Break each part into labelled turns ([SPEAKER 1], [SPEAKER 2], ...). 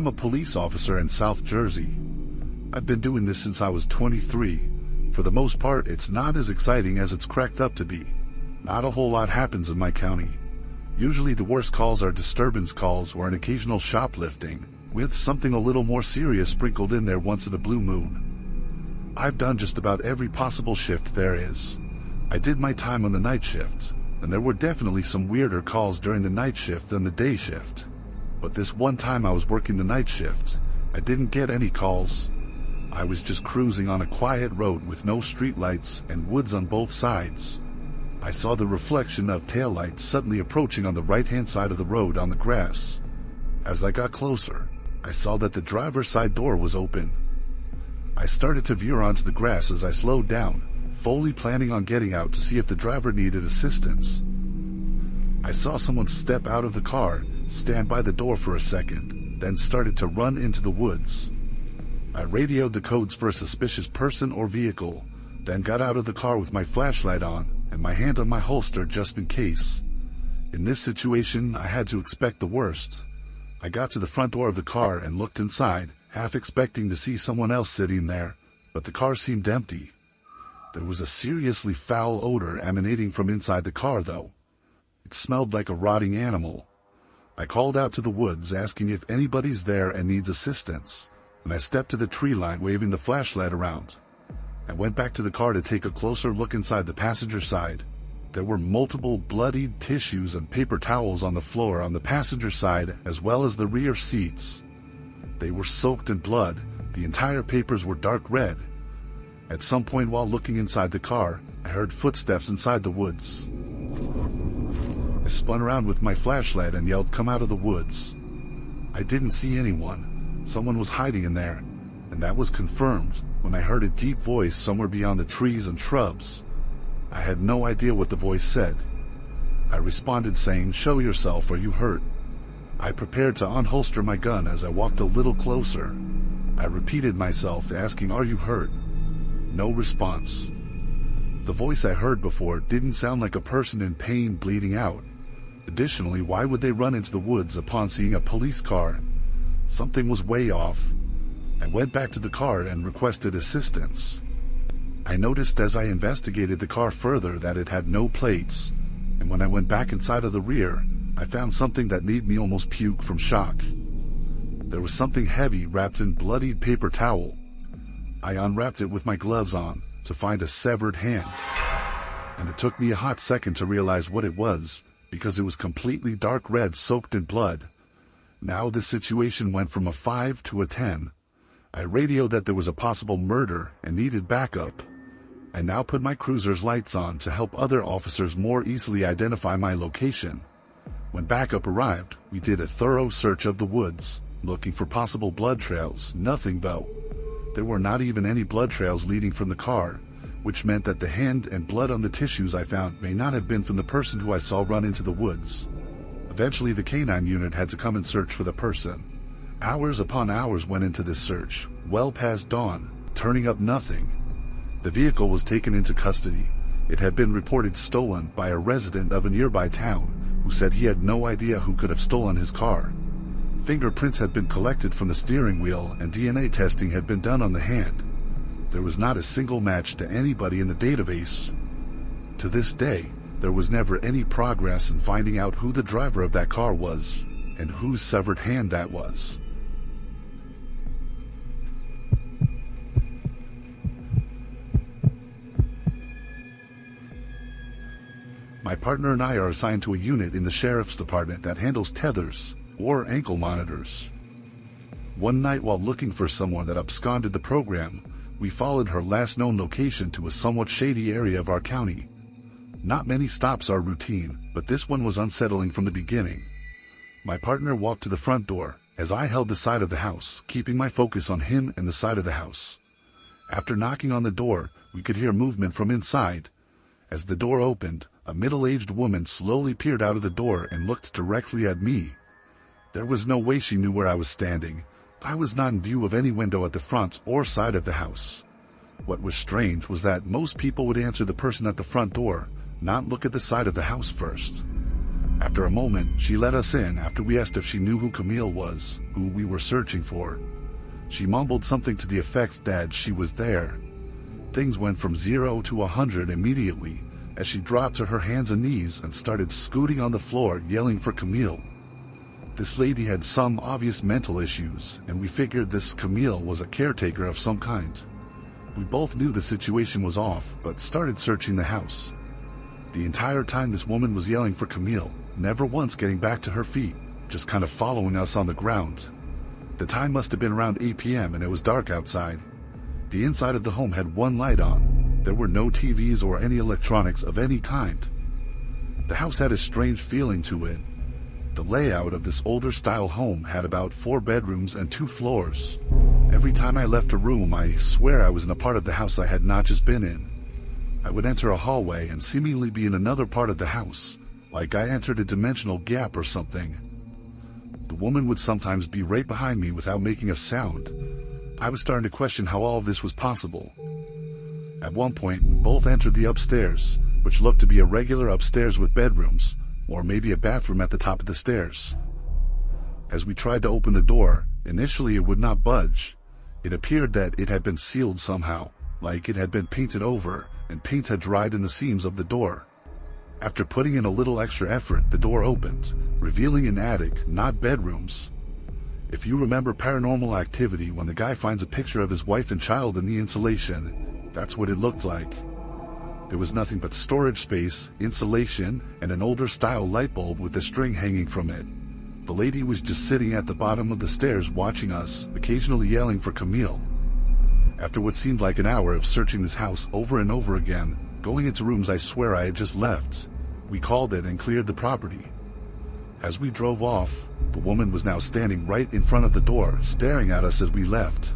[SPEAKER 1] I'm a police officer in South Jersey. I've been doing this since I was 23. For the most part, it's not as exciting as it's cracked up to be. Not a whole lot happens in my county. Usually the worst calls are disturbance calls or an occasional shoplifting, with something a little more serious sprinkled in there once in a blue moon. I've done just about every possible shift there is. I did my time on the night shift, and there were definitely some weirder calls during the night shift than the day shift. But this one time I was working the night shift, I didn't get any calls. I was just cruising on a quiet road with no streetlights and woods on both sides. I saw the reflection of taillights suddenly approaching on the right-hand side of the road on the grass. As I got closer, I saw that the driver's side door was open. I started to veer onto the grass as I slowed down, fully planning on getting out to see if the driver needed assistance. I saw someone step out of the car, stand by the door for a second, then started to run into the woods. I radioed the codes for a suspicious person or vehicle, then got out of the car with my flashlight on and my hand on my holster just in case. In this situation, I had to expect the worst. I got to the front door of the car and looked inside, half expecting to see someone else sitting there, but the car seemed empty. There was a seriously foul odor emanating from inside the car, though. It smelled like a rotting animal. I called out to the woods asking if anybody's there and needs assistance, and I stepped to the tree line waving the flashlight around. I went back to the car to take a closer look inside the passenger side. There were multiple bloodied tissues and paper towels on the floor on the passenger side as well as the rear seats. They were soaked in blood. The entire papers were dark red. At some point while looking inside the car, I heard footsteps inside the woods. I spun around with my flashlight and yelled, "Come out of the woods." I didn't see anyone. Someone was hiding in there, and that was confirmed when I heard a deep voice somewhere beyond the trees and shrubs. I had no idea what the voice said. I responded saying, "Show yourself, are you hurt?" I prepared to unholster my gun as I walked a little closer. I repeated myself, asking, "Are you hurt?" No response. The voice I heard before didn't sound like a person in pain bleeding out. Additionally, why would they run into the woods upon seeing a police car? Something was way off. I went back to the car and requested assistance. I noticed as I investigated the car further that it had no plates, and when I went back inside of the rear, I found something that made me almost puke from shock. There was something heavy wrapped in bloodied paper towel. I unwrapped it with my gloves on to find a severed hand, and it took me a hot second to realize what it was, because it was completely dark red soaked in blood. Now the situation went from a 5 to a 10. I radioed that there was a possible murder and needed backup. I now put my cruiser's lights on to help other officers more easily identify my location. When backup arrived, we did a thorough search of the woods, looking for possible blood trails. Nothing though. There were not even any blood trails leading from the car, which meant that the hand and blood on the tissues I found may not have been from the person who I saw run into the woods. Eventually the canine unit had to come and search for the person. Hours upon hours went into this search, well past dawn, turning up nothing. The vehicle was taken into custody. It had been reported stolen by a resident of a nearby town, who said he had no idea who could have stolen his car. Fingerprints had been collected from the steering wheel and DNA testing had been done on the hand. There was not a single match to anybody in the database. To this day, there was never any progress in finding out who the driver of that car was, and whose severed hand that was. My partner and I are assigned to a unit in the sheriff's department that handles tethers, or ankle monitors. One night while looking for someone that absconded the program, we followed her last known location to a somewhat shady area of our county. Not many stops are routine, but this one was unsettling from the beginning. My partner walked to the front door, as I held the side of the house, keeping my focus on him and the side of the house. After knocking on the door, we could hear movement from inside. As the door opened, a middle-aged woman slowly peered out of the door and looked directly at me. There was no way she knew where I was standing. I was not in view of any window at the front or side of the house. What was strange was that most people would answer the person at the front door, not look at the side of the house first. After a moment, she let us in after we asked if she knew who Camille was, who we were searching for. She mumbled something to the effect that she was there. Things went from 0 to 100 immediately as she dropped to her hands and knees and started scooting on the floor yelling for Camille. This lady had some obvious mental issues, and we figured this Camille was a caretaker of some kind. We both knew the situation was off, but started searching the house. The entire time this woman was yelling for Camille, never once getting back to her feet, just kind of following us on the ground. The time must have been around 8 p.m. and it was dark outside. The inside of the home had one light on. There were no TVs or any electronics of any kind. The house had a strange feeling to it. The layout of this older style home had about 4 bedrooms and 2 floors. Every time I left a room, I swear I was in a part of the house I had not just been in. I would enter a hallway and seemingly be in another part of the house, like I entered a dimensional gap or something. The woman would sometimes be right behind me without making a sound. I was starting to question how all of this was possible. At one point, we both entered the upstairs, which looked to be a regular upstairs with bedrooms, or maybe a bathroom at the top of the stairs. As we tried to open the door, initially it would not budge. It appeared that it had been sealed somehow, like it had been painted over, and paint had dried in the seams of the door. After putting in a little extra effort, the door opened, revealing an attic, not bedrooms. If you remember Paranormal Activity when the guy finds a picture of his wife and child in the insulation, that's what it looked like. There was nothing but storage space, insulation, and an older style light bulb with a string hanging from it. The lady was just sitting at the bottom of the stairs watching us, occasionally yelling for Camille. After what seemed like an hour of searching this house over and over again, going into rooms I swear I had just left, we called it and cleared the property. As we drove off, the woman was now standing right in front of the door, staring at us as we left.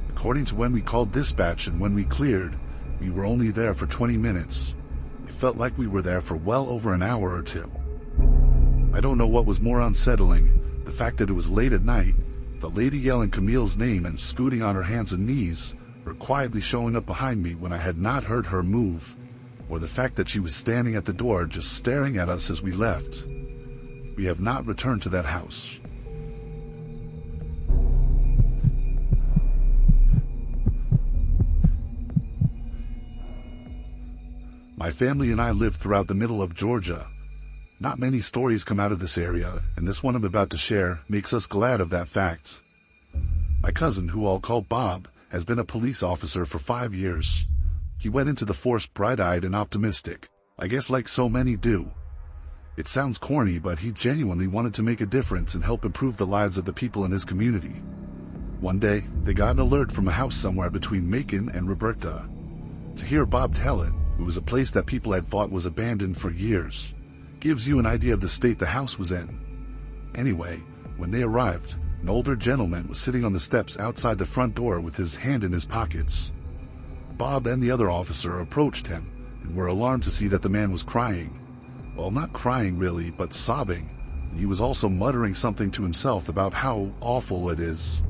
[SPEAKER 1] According to when we called dispatch and when we cleared, we were only there for 20 minutes. It felt like we were there for well over an hour or two. I don't know what was more unsettling, the fact that it was late at night, the lady yelling Camille's name and scooting on her hands and knees, or quietly showing up behind me when I had not heard her move, or the fact that she was standing at the door just staring at us as we left. We have not returned to that house. My family and I live throughout the middle of Georgia. Not many stories come out of this area, and this one I'm about to share makes us glad of that fact. My cousin, who I'll call Bob, has been a police officer for 5 years. He went into the force bright-eyed and optimistic, I guess like so many do. It sounds corny, but he genuinely wanted to make a difference and help improve the lives of the people in his community. One day, they got an alert from a house somewhere between Macon and Roberta. To hear Bob tell it, it was a place that people had thought was abandoned for years. Gives you an idea of the state the house was in. Anyway, when they arrived, an older gentleman was sitting on the steps outside the front door with his hand in his pockets. Bob and the other officer approached him and were alarmed to see that the man was crying. Well, not crying really, but sobbing, and he was also muttering something to himself about how awful it is.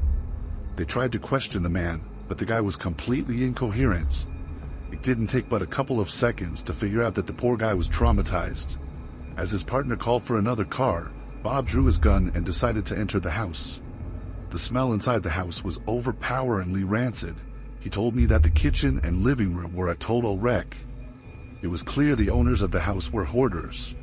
[SPEAKER 1] They tried to question the man, but the guy was completely incoherent. It didn't take but a couple of seconds to figure out that the poor guy was traumatized. As his partner called for another car, Bob drew his gun and decided to enter the house. The smell inside the house was overpoweringly rancid. He told me that the kitchen and living room were a total wreck. It was clear the owners of the house were hoarders.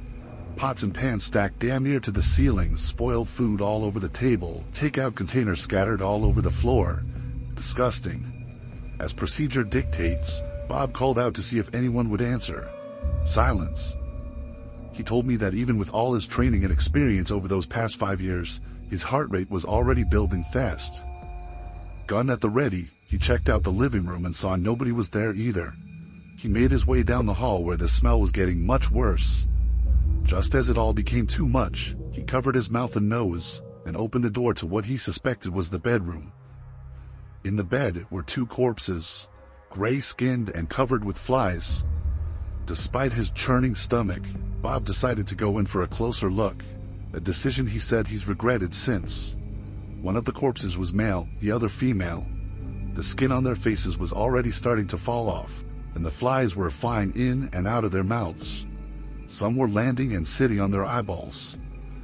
[SPEAKER 1] Pots and pans stacked damn near to the ceiling, spoiled food all over the table, takeout containers scattered all over the floor. Disgusting. As procedure dictates, Bob called out to see if anyone would answer. Silence. He told me that even with all his training and experience over those past 5 years, his heart rate was already building fast. Gun at the ready, he checked out the living room and saw nobody was there either. He made his way down the hall where the smell was getting much worse. Just as it all became too much, he covered his mouth and nose and opened the door to what he suspected was the bedroom. In the bed were 2 corpses, gray-skinned and covered with flies. Despite his churning stomach, Bob decided to go in for a closer look, a decision he said he's regretted since. One of the corpses was male, the other female. The skin on their faces was already starting to fall off, and the flies were flying in and out of their mouths. Some were landing and sitting on their eyeballs.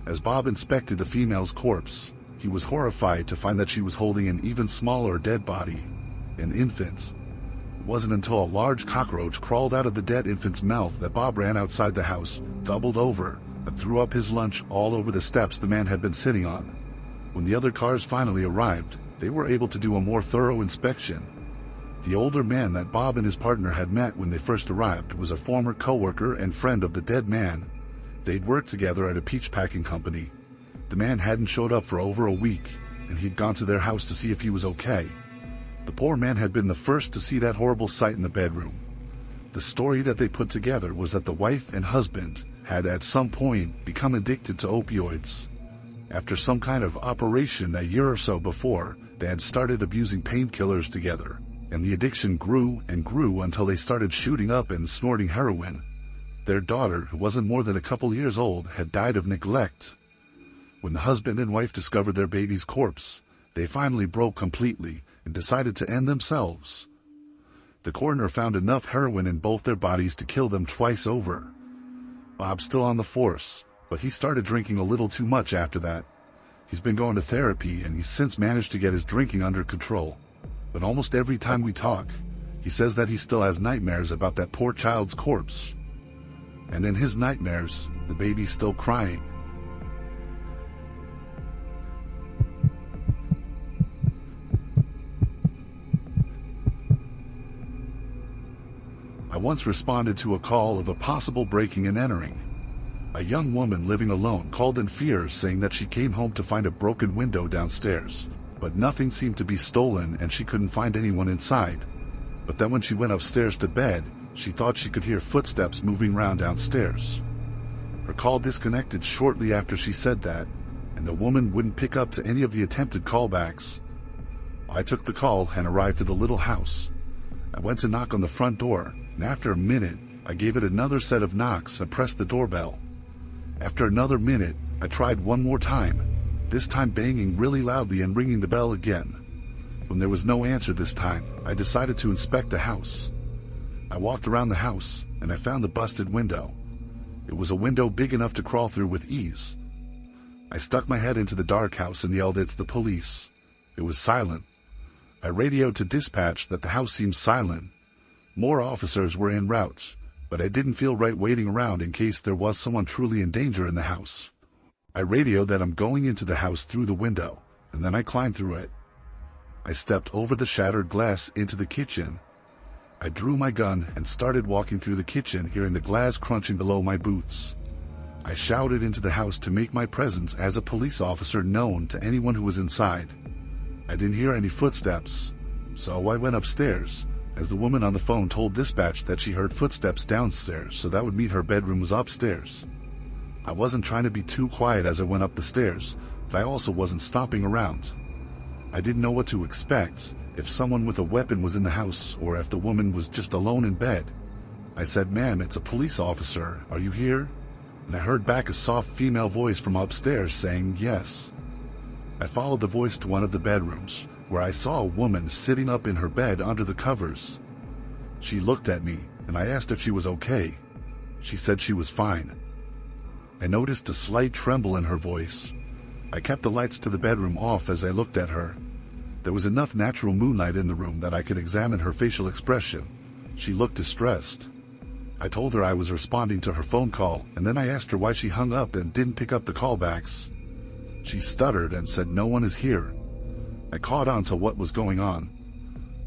[SPEAKER 1] As Bob inspected the female's corpse, he was horrified to find that she was holding an even smaller dead body, an infant. It wasn't until a large cockroach crawled out of the dead infant's mouth that Bob ran outside the house, doubled over, and threw up his lunch all over the steps the man had been sitting on. When the other cars finally arrived, they were able to do a more thorough inspection. The older man that Bob and his partner had met when they first arrived was a former co-worker and friend of the dead man. They'd worked together at a peach packing company. The man hadn't showed up for over a week, and he'd gone to their house to see if he was okay. The poor man had been the first to see that horrible sight in the bedroom. The story that they put together was that the wife and husband had at some point become addicted to opioids. After some kind of operation a year or so before, they had started abusing painkillers together, and the addiction grew and grew until they started shooting up and snorting heroin. Their daughter, who wasn't more than a couple years old, had died of neglect. When the husband and wife discovered their baby's corpse, they finally broke completely and decided to end themselves. The coroner found enough heroin in both their bodies to kill them twice over. Bob's still on the force, but he started drinking a little too much after that. He's been going to therapy and he's since managed to get his drinking under control. But almost every time we talk, he says that he still has nightmares about that poor child's corpse. And in his nightmares, the baby's still crying. I once responded to a call of a possible breaking and entering. A young woman living alone called in fear, saying that she came home to find a broken window downstairs, but nothing seemed to be stolen and she couldn't find anyone inside. But then when she went upstairs to bed, she thought she could hear footsteps moving around downstairs. Her call disconnected shortly after she said that, and the woman wouldn't pick up to any of the attempted callbacks. I took the call and arrived at the little house. I went to knock on the front door, and after a minute, I gave it another set of knocks and pressed the doorbell. After another minute, I tried one more time, this time banging really loudly and ringing the bell again. When there was no answer this time, I decided to inspect the house. I walked around the house, and I found the busted window. It was a window big enough to crawl through with ease. I stuck my head into the dark house and yelled, "It's the police." It was silent. I radioed to dispatch that the house seemed silent. More officers were en route, but I didn't feel right waiting around in case there was someone truly in danger in the house. I radioed that I'm going into the house through the window, and then I climbed through it. I stepped over the shattered glass into the kitchen. I drew my gun and started walking through the kitchen, hearing the glass crunching below my boots. I shouted into the house to make my presence as a police officer known to anyone who was inside. I didn't hear any footsteps, so I went upstairs, as the woman on the phone told dispatch that she heard footsteps downstairs, so that would mean her bedroom was upstairs. I wasn't trying to be too quiet as I went up the stairs, but I also wasn't stopping around. I didn't know what to expect, if someone with a weapon was in the house or if the woman was just alone in bed. I said, "Ma'am, it's a police officer. Are you here?" And I heard back a soft female voice from upstairs saying yes. I followed the voice to one of the bedrooms, where I saw a woman sitting up in her bed under the covers. She looked at me, and I asked if she was okay. She said she was fine. I noticed a slight tremble in her voice. I kept the lights to the bedroom off as I looked at her. There was enough natural moonlight in the room that I could examine her facial expression. She looked distressed. I told her I was responding to her phone call, and then I asked her why she hung up and didn't pick up the callbacks. She stuttered and said no one is here. I caught on to what was going on.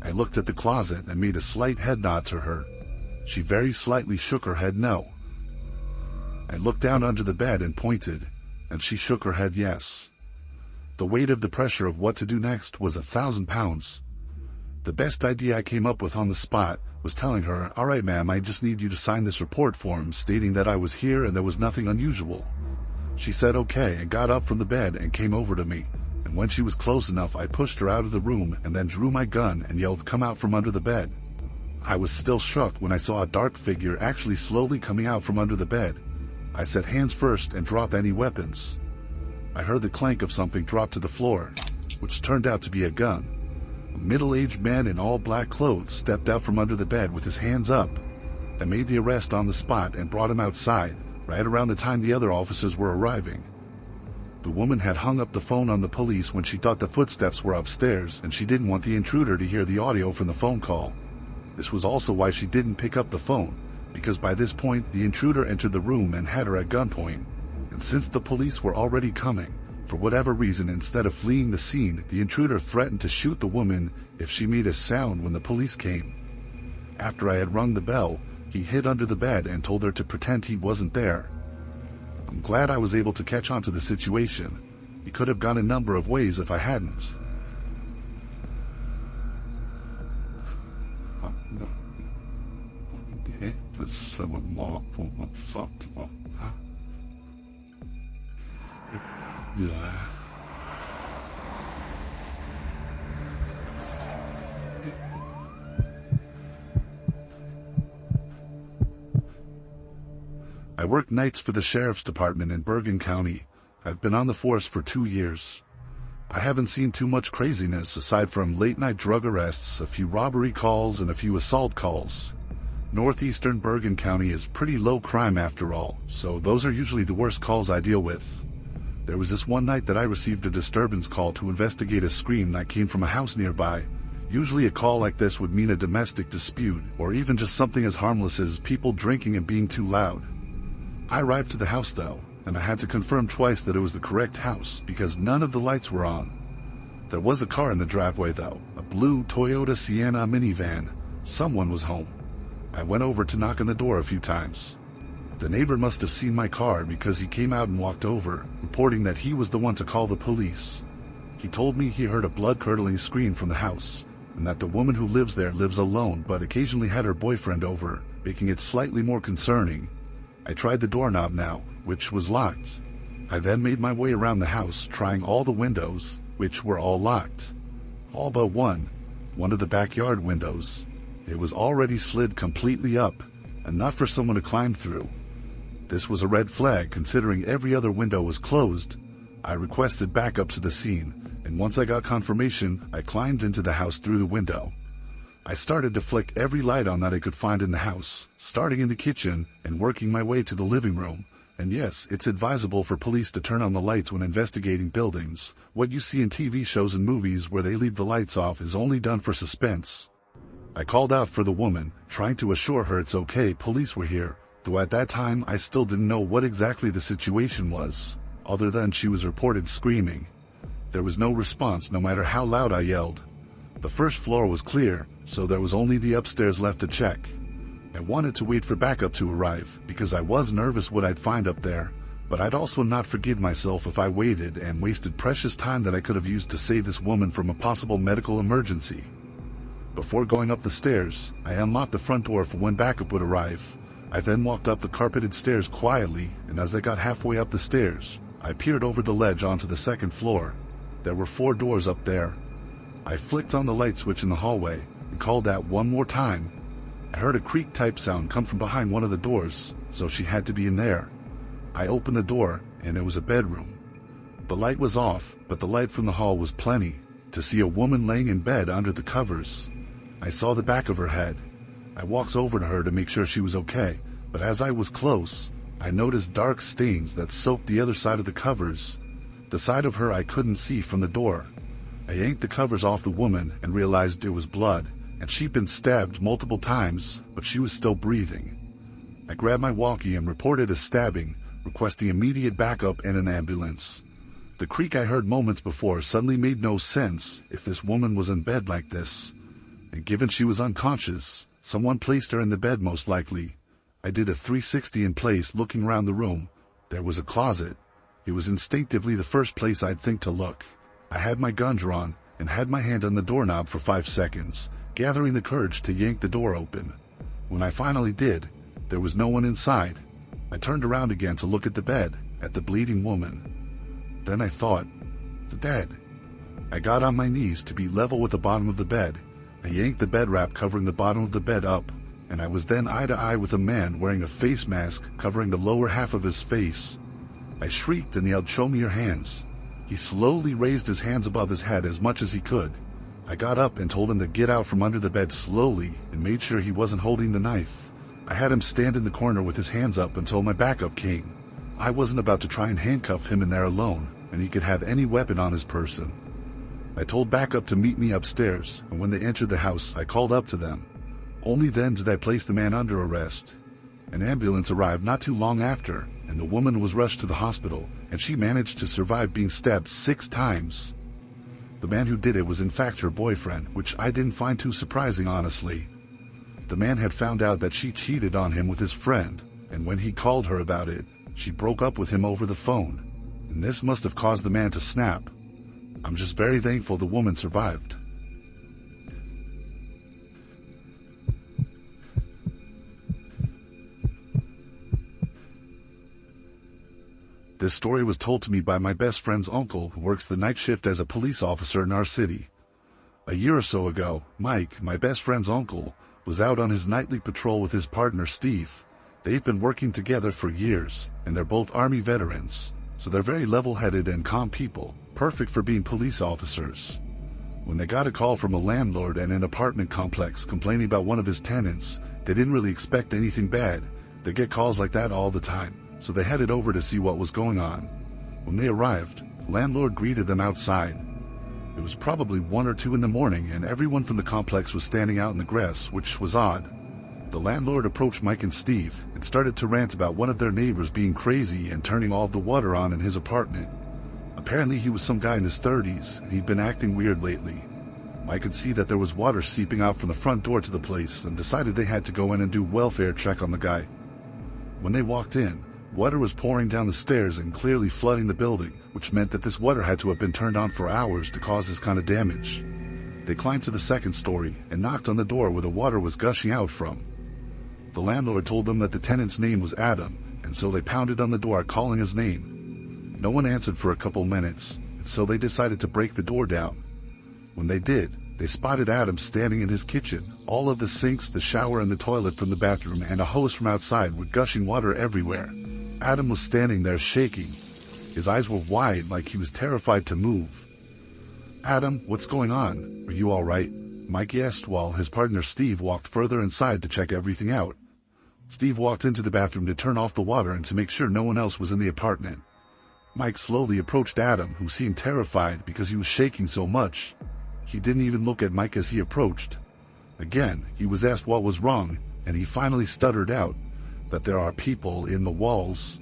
[SPEAKER 1] I looked at the closet and made a slight head nod to her. She very slightly shook her head no. I looked down under the bed and pointed, and she shook her head yes. The weight of the pressure of what to do next was 1,000 pounds. The best idea I came up with on the spot was telling her, "All right, ma'am, I just need you to sign this report form stating that I was here and there was nothing unusual." She said okay and got up from the bed and came over to me, and when she was close enough I pushed her out of the room and then drew my gun and yelled, "Come out from under the bed." I was still shook when I saw a dark figure actually slowly coming out from under the bed. I said, "Hands first and drop any weapons." I heard the clank of something drop to the floor, which turned out to be a gun. A middle-aged man in all black clothes stepped out from under the bed with his hands up. I made the arrest on the spot and brought him outside, right around the time the other officers were arriving. The woman had hung up the phone on the police when she thought the footsteps were upstairs, and she didn't want the intruder to hear the audio from the phone call. This was also why she didn't pick up the phone, because by this point the intruder entered the room and had her at gunpoint. And since the police were already coming, for whatever reason, instead of fleeing the scene, the intruder threatened to shoot the woman if she made a sound when the police came. After I had rung the bell, he hid under the bed and told her to pretend he wasn't there. I'm glad I was able to catch on to the situation. It could have gone a number of ways if I hadn't. I work nights for the sheriff's department in Bergen County. I've been on the force for 2 years. I haven't seen too much craziness aside from late-night drug arrests, a few robbery calls, and a few assault calls. Northeastern Bergen County is pretty low crime after all, so those are usually the worst calls I deal with. There was this one night that I received a disturbance call to investigate a scream that came from a house nearby. Usually a call like this would mean a domestic dispute, or even just something as harmless as people drinking and being too loud. I arrived to the house though, and I had to confirm twice that it was the correct house because none of the lights were on. There was a car in the driveway though, a blue Toyota Sienna minivan. Someone was home. I went over to knock on the door a few times. The neighbor must have seen my car because he came out and walked over, reporting that he was the one to call the police. He told me he heard a blood-curdling scream from the house, and that the woman who lives there lives alone but occasionally had her boyfriend over, making it slightly more concerning. I tried the doorknob now, which was locked. I then made my way around the house, trying all the windows, which were all locked. All but one of the backyard windows. It was already slid completely up, enough for someone to climb through. This was a red flag considering every other window was closed. I requested backup to the scene, and once I got confirmation, I climbed into the house through the window. I started to flick every light on that I could find in the house, starting in the kitchen and working my way to the living room. And yes, it's advisable for police to turn on the lights when investigating buildings. What you see in TV shows and movies where they leave the lights off is only done for suspense. I called out for the woman, trying to assure her it's okay, police were here, though at that time I still didn't know what exactly the situation was, other than she was reported screaming. There was no response no matter how loud I yelled. The first floor was clear, so there was only the upstairs left to check. I wanted to wait for backup to arrive, because I was nervous what I'd find up there, but I'd also not forgive myself if I waited and wasted precious time that I could have used to save this woman from a possible medical emergency. Before going up the stairs, I unlocked the front door for when backup would arrive. I then walked up the carpeted stairs quietly, and as I got halfway up the stairs, I peered over the ledge onto the second floor. There were 4 doors up there. I flicked on the light switch in the hallway and called out one more time. I heard a creak-type sound come from behind one of the doors, so she had to be in there. I opened the door, and it was a bedroom. The light was off, but the light from the hall was plenty to see a woman laying in bed under the covers. I saw the back of her head. I walked over to her to make sure she was okay, but as I was close, I noticed dark stains that soaked the other side of the covers. The side of her I couldn't see from the door. I yanked the covers off the woman and realized it was blood, and she'd been stabbed multiple times, but she was still breathing. I grabbed my walkie and reported a stabbing, requesting immediate backup and an ambulance. The creak I heard moments before suddenly made no sense if this woman was in bed like this. And given she was unconscious, someone placed her in the bed most likely. I did a 360 in place, looking around the room. There was a closet. It was instinctively the first place I'd think to look. I had my gun drawn and had my hand on the doorknob for 5 seconds, gathering the courage to yank the door open. When I finally did, there was no one inside. I turned around again to look at the bed, at the bleeding woman. Then I thought, the dead. I got on my knees to be level with the bottom of the bed. I yanked the bed wrap covering the bottom of the bed up, and I was then eye to eye with a man wearing a face mask covering the lower half of his face. I shrieked and yelled, "Show me your hands." He slowly raised his hands above his head as much as he could. I got up and told him to get out from under the bed slowly and made sure he wasn't holding the knife. I had him stand in the corner with his hands up until my backup came. I wasn't about to try and handcuff him in there alone, and he could have any weapon on his person. I told backup to meet me upstairs, and when they entered the house, I called up to them. Only then did I place the man under arrest. An ambulance arrived not too long after, and the woman was rushed to the hospital, and she managed to survive being stabbed 6 times. The man who did it was in fact her boyfriend, which I didn't find too surprising, honestly. The man had found out that she cheated on him with his friend, and when he called her about it, she broke up with him over the phone, and this must have caused the man to snap. I'm just very thankful the woman survived. This story was told to me by my best friend's uncle, who works the night shift as a police officer in our city. A year or so ago, Mike, my best friend's uncle, was out on his nightly patrol with his partner Steve. They've been working together for years, and they're both Army veterans, so they're very level-headed and calm people, perfect for being police officers. When they got a call from a landlord at an apartment complex complaining about one of his tenants, they didn't really expect anything bad. They get calls like that all the time, so they headed over to see what was going on. When they arrived, the landlord greeted them outside. It was probably 1 or 2 in the morning, and everyone from the complex was standing out in the grass, which was odd. The landlord approached Mike and Steve and started to rant about one of their neighbors being crazy and turning all of the water on in his apartment. Apparently he was some guy in his 30s, and he'd been acting weird lately. Mike could see that there was water seeping out from the front door to the place and decided they had to go in and do a welfare check on the guy. When they walked in, water was pouring down the stairs and clearly flooding the building, which meant that this water had to have been turned on for hours to cause this kind of damage. They climbed to the 2nd story and knocked on the door where the water was gushing out from. The landlord told them that the tenant's name was Adam, and so they pounded on the door calling his name. No one answered for a couple minutes, and so they decided to break the door down. When they did, they spotted Adam standing in his kitchen. All of the sinks, the shower, and the toilet from the bathroom and a hose from outside were gushing water everywhere. Adam was standing there shaking. His eyes were wide like he was terrified to move. "Adam, what's going on? Are you all right?" Mike asked while his partner Steve walked further inside to check everything out. Steve walked into the bathroom to turn off the water and to make sure no one else was in the apartment. Mike slowly approached Adam, who seemed terrified because he was shaking so much. He didn't even look at Mike as he approached. Again, he was asked what was wrong, and he finally stuttered out that there are people in the walls.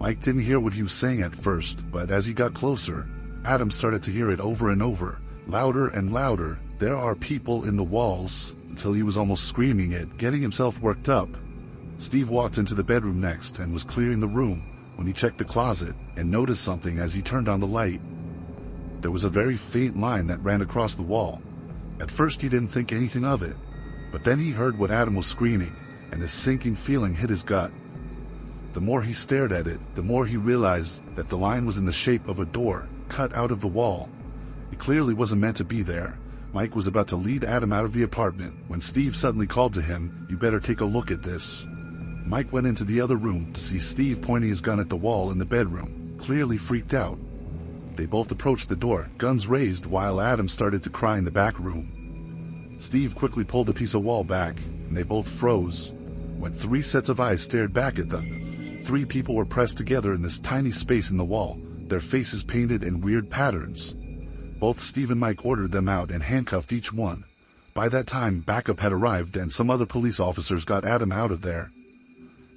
[SPEAKER 1] Mike didn't hear what he was saying at first, but as he got closer, Adam started to hear it over and over, louder and louder. "There are people in the walls," until he was almost screaming it, getting himself worked up. Steve walked into the bedroom next and was clearing the room when he checked the closet and noticed something as he turned on the light. There was a very faint line that ran across the wall. At first he didn't think anything of it, but then he heard what Adam was screaming, and a sinking feeling hit his gut. The more he stared at it, the more he realized that the line was in the shape of a door cut out of the wall. It clearly wasn't meant to be there. Mike was about to lead Adam out of the apartment when Steve suddenly called to him, "You better take a look at this." Mike went into the other room to see Steve pointing his gun at the wall in the bedroom, clearly freaked out. They both approached the door, guns raised, while Adam started to cry in the back room. Steve quickly pulled a piece of wall back, and they both froze when 3 sets of eyes stared back at them. 3 people were pressed together in this tiny space in the wall, their faces painted in weird patterns. Both Steve and Mike ordered them out and handcuffed each one. By that time, backup had arrived and some other police officers got Adam out of there.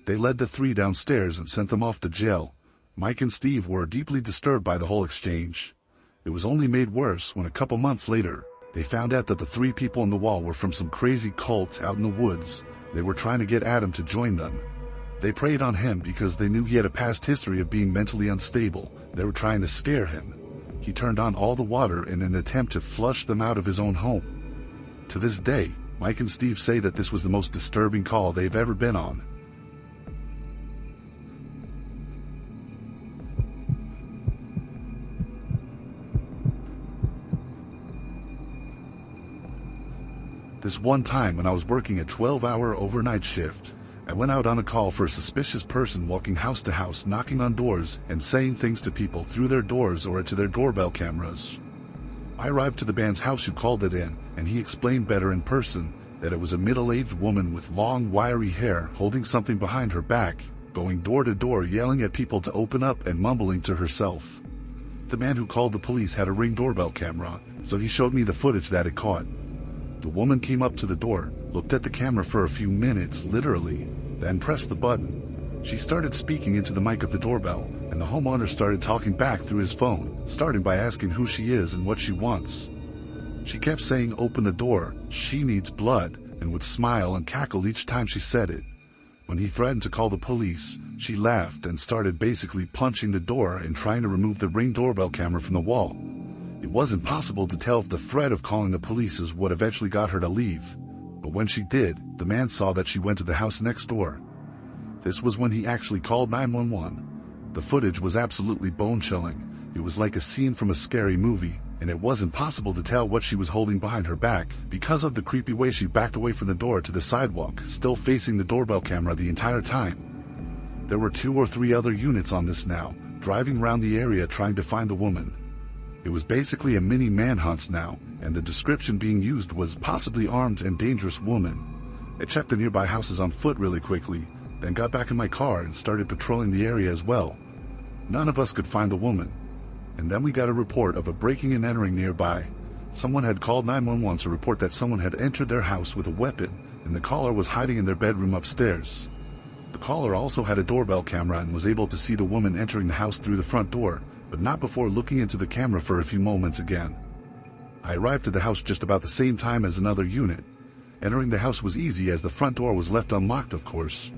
[SPEAKER 1] They led the 3 downstairs and sent them off to jail. Mike and Steve were deeply disturbed by the whole exchange. It was only made worse when a couple months later, they found out that the 3 people on the wall were from some crazy cult out in the woods. They were trying to get Adam to join them. They preyed on him because they knew he had a past history of being mentally unstable. They were trying to scare him. He turned on all the water in an attempt to flush them out of his own home. To this day, Mike and Steve say that this was the most disturbing call they've ever been on. This one time when I was working a 12-hour overnight shift, I went out on a call for a suspicious person walking house to house, knocking on doors and saying things to people through their doors or to their doorbell cameras. I arrived to the man's house who called it in, and he explained better in person, that it was a middle-aged woman with long, wiry hair holding something behind her back, going door to door yelling at people to open up and mumbling to herself. The man who called the police had a Ring doorbell camera, so he showed me the footage that it caught. The woman came up to the door, looked at the camera for a few minutes, literally, then pressed the button. She started speaking into the mic of the doorbell, and the homeowner started talking back through his phone, starting by asking who she is and what she wants. She kept saying, "Open the door, she needs blood," and would smile and cackle each time she said it. When he threatened to call the police, she laughed and started basically punching the door and trying to remove the Ring doorbell camera from the wall. It wasn't possible to tell if the threat of calling the police is what eventually got her to leave. But when she did, the man saw that she went to the house next door. This was when he actually called 911. The footage was absolutely bone-chilling. It was like a scene from a scary movie, and it wasn't possible to tell what she was holding behind her back because of the creepy way she backed away from the door to the sidewalk, still facing the doorbell camera the entire time. There were 2 or 3 other units on this now, driving around the area trying to find the woman. It was basically a mini manhunt now, and the description being used was possibly armed and dangerous woman. I checked the nearby houses on foot really quickly, then got back in my car and started patrolling the area as well. None of us could find the woman. And then we got a report of a breaking and entering nearby. Someone had called 911 to report that someone had entered their house with a weapon, and the caller was hiding in their bedroom upstairs. The caller also had a doorbell camera and was able to see the woman entering the house through the front door, but not before looking into the camera for a few moments again. I arrived at the house just about the same time as another unit. Entering the house was easy as the front door was left unlocked, of course.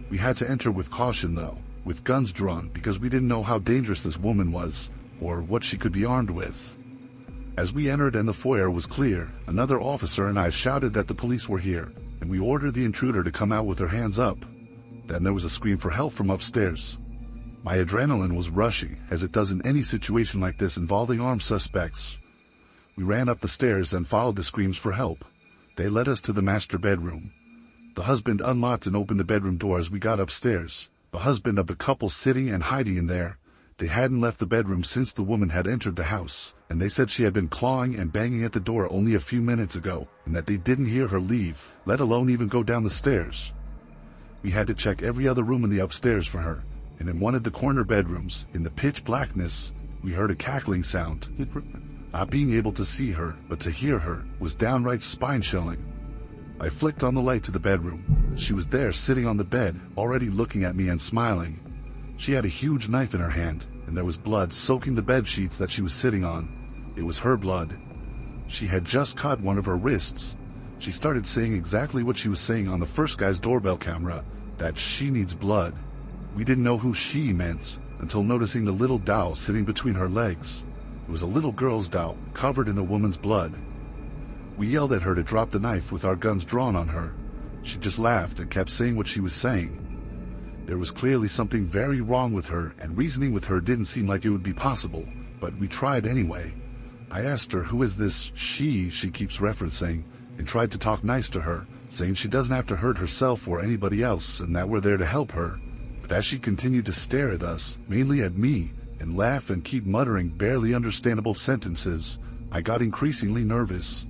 [SPEAKER 1] We had to enter with caution though, with guns drawn, because we didn't know how dangerous this woman was, or what she could be armed with. As we entered and the foyer was clear, another officer and I shouted that the police were here, and we ordered the intruder to come out with her hands up. Then there was a scream for help from upstairs. My adrenaline was rushing, as it does in any situation like this involving armed suspects. We ran up the stairs and followed the screams for help. They led us to the master bedroom. The husband unlocked and opened the bedroom door as we got upstairs. The husband of the couple sitting and hiding in there. They hadn't left the bedroom since the woman had entered the house, and they said she had been clawing and banging at the door only a few minutes ago, and that they didn't hear her leave, let alone even go down the stairs. We had to check every other room in the upstairs for her, and in one of the corner bedrooms, in the pitch blackness, we heard a cackling sound. Not being able to see her, but to hear her, was downright spine-chilling. I flicked on the light to the bedroom. She was there sitting on the bed, already looking at me and smiling. She had a huge knife in her hand, and there was blood soaking the bed sheets that she was sitting on. It was her blood. She had just cut one of her wrists. She started saying exactly what she was saying on the first guy's doorbell camera, that she needs blood. We didn't know who she meant, until noticing the little doll sitting between her legs. It was a little girl's doll, covered in the woman's blood. We yelled at her to drop the knife with our guns drawn on her. She just laughed and kept saying what she was saying. There was clearly something very wrong with her, and reasoning with her didn't seem like it would be possible, but we tried anyway. I asked her who is this she keeps referencing, and tried to talk nice to her, saying she doesn't have to hurt herself or anybody else and that we're there to help her. But as she continued to stare at us, mainly at me, and laugh and keep muttering barely understandable sentences, I got increasingly nervous.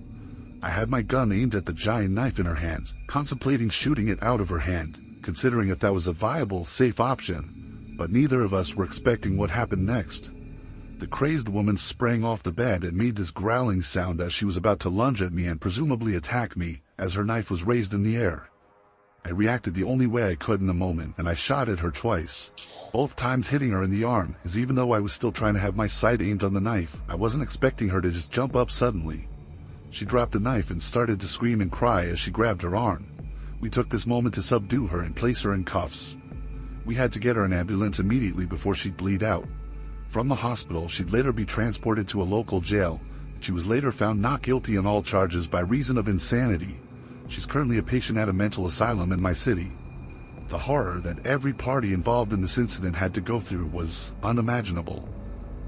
[SPEAKER 1] I had my gun aimed at the giant knife in her hand, contemplating shooting it out of her hand, considering if that was a viable, safe option, but neither of us were expecting what happened next. The crazed woman sprang off the bed and made this growling sound as she was about to lunge at me and presumably attack me, as her knife was raised in the air. I reacted the only way I could in the moment, and I shot at her twice, both times hitting her in the arm, as even though I was still trying to have my sight aimed on the knife, I wasn't expecting her to just jump up suddenly. She dropped the knife and started to scream and cry as she grabbed her arm. We took this moment to subdue her and place her in cuffs. We had to get her an ambulance immediately before she'd bleed out. From the hospital, she'd later be transported to a local jail. She was later found not guilty on all charges by reason of insanity. She's currently a patient at a mental asylum in my city. The horror that every party involved in this incident had to go through was unimaginable.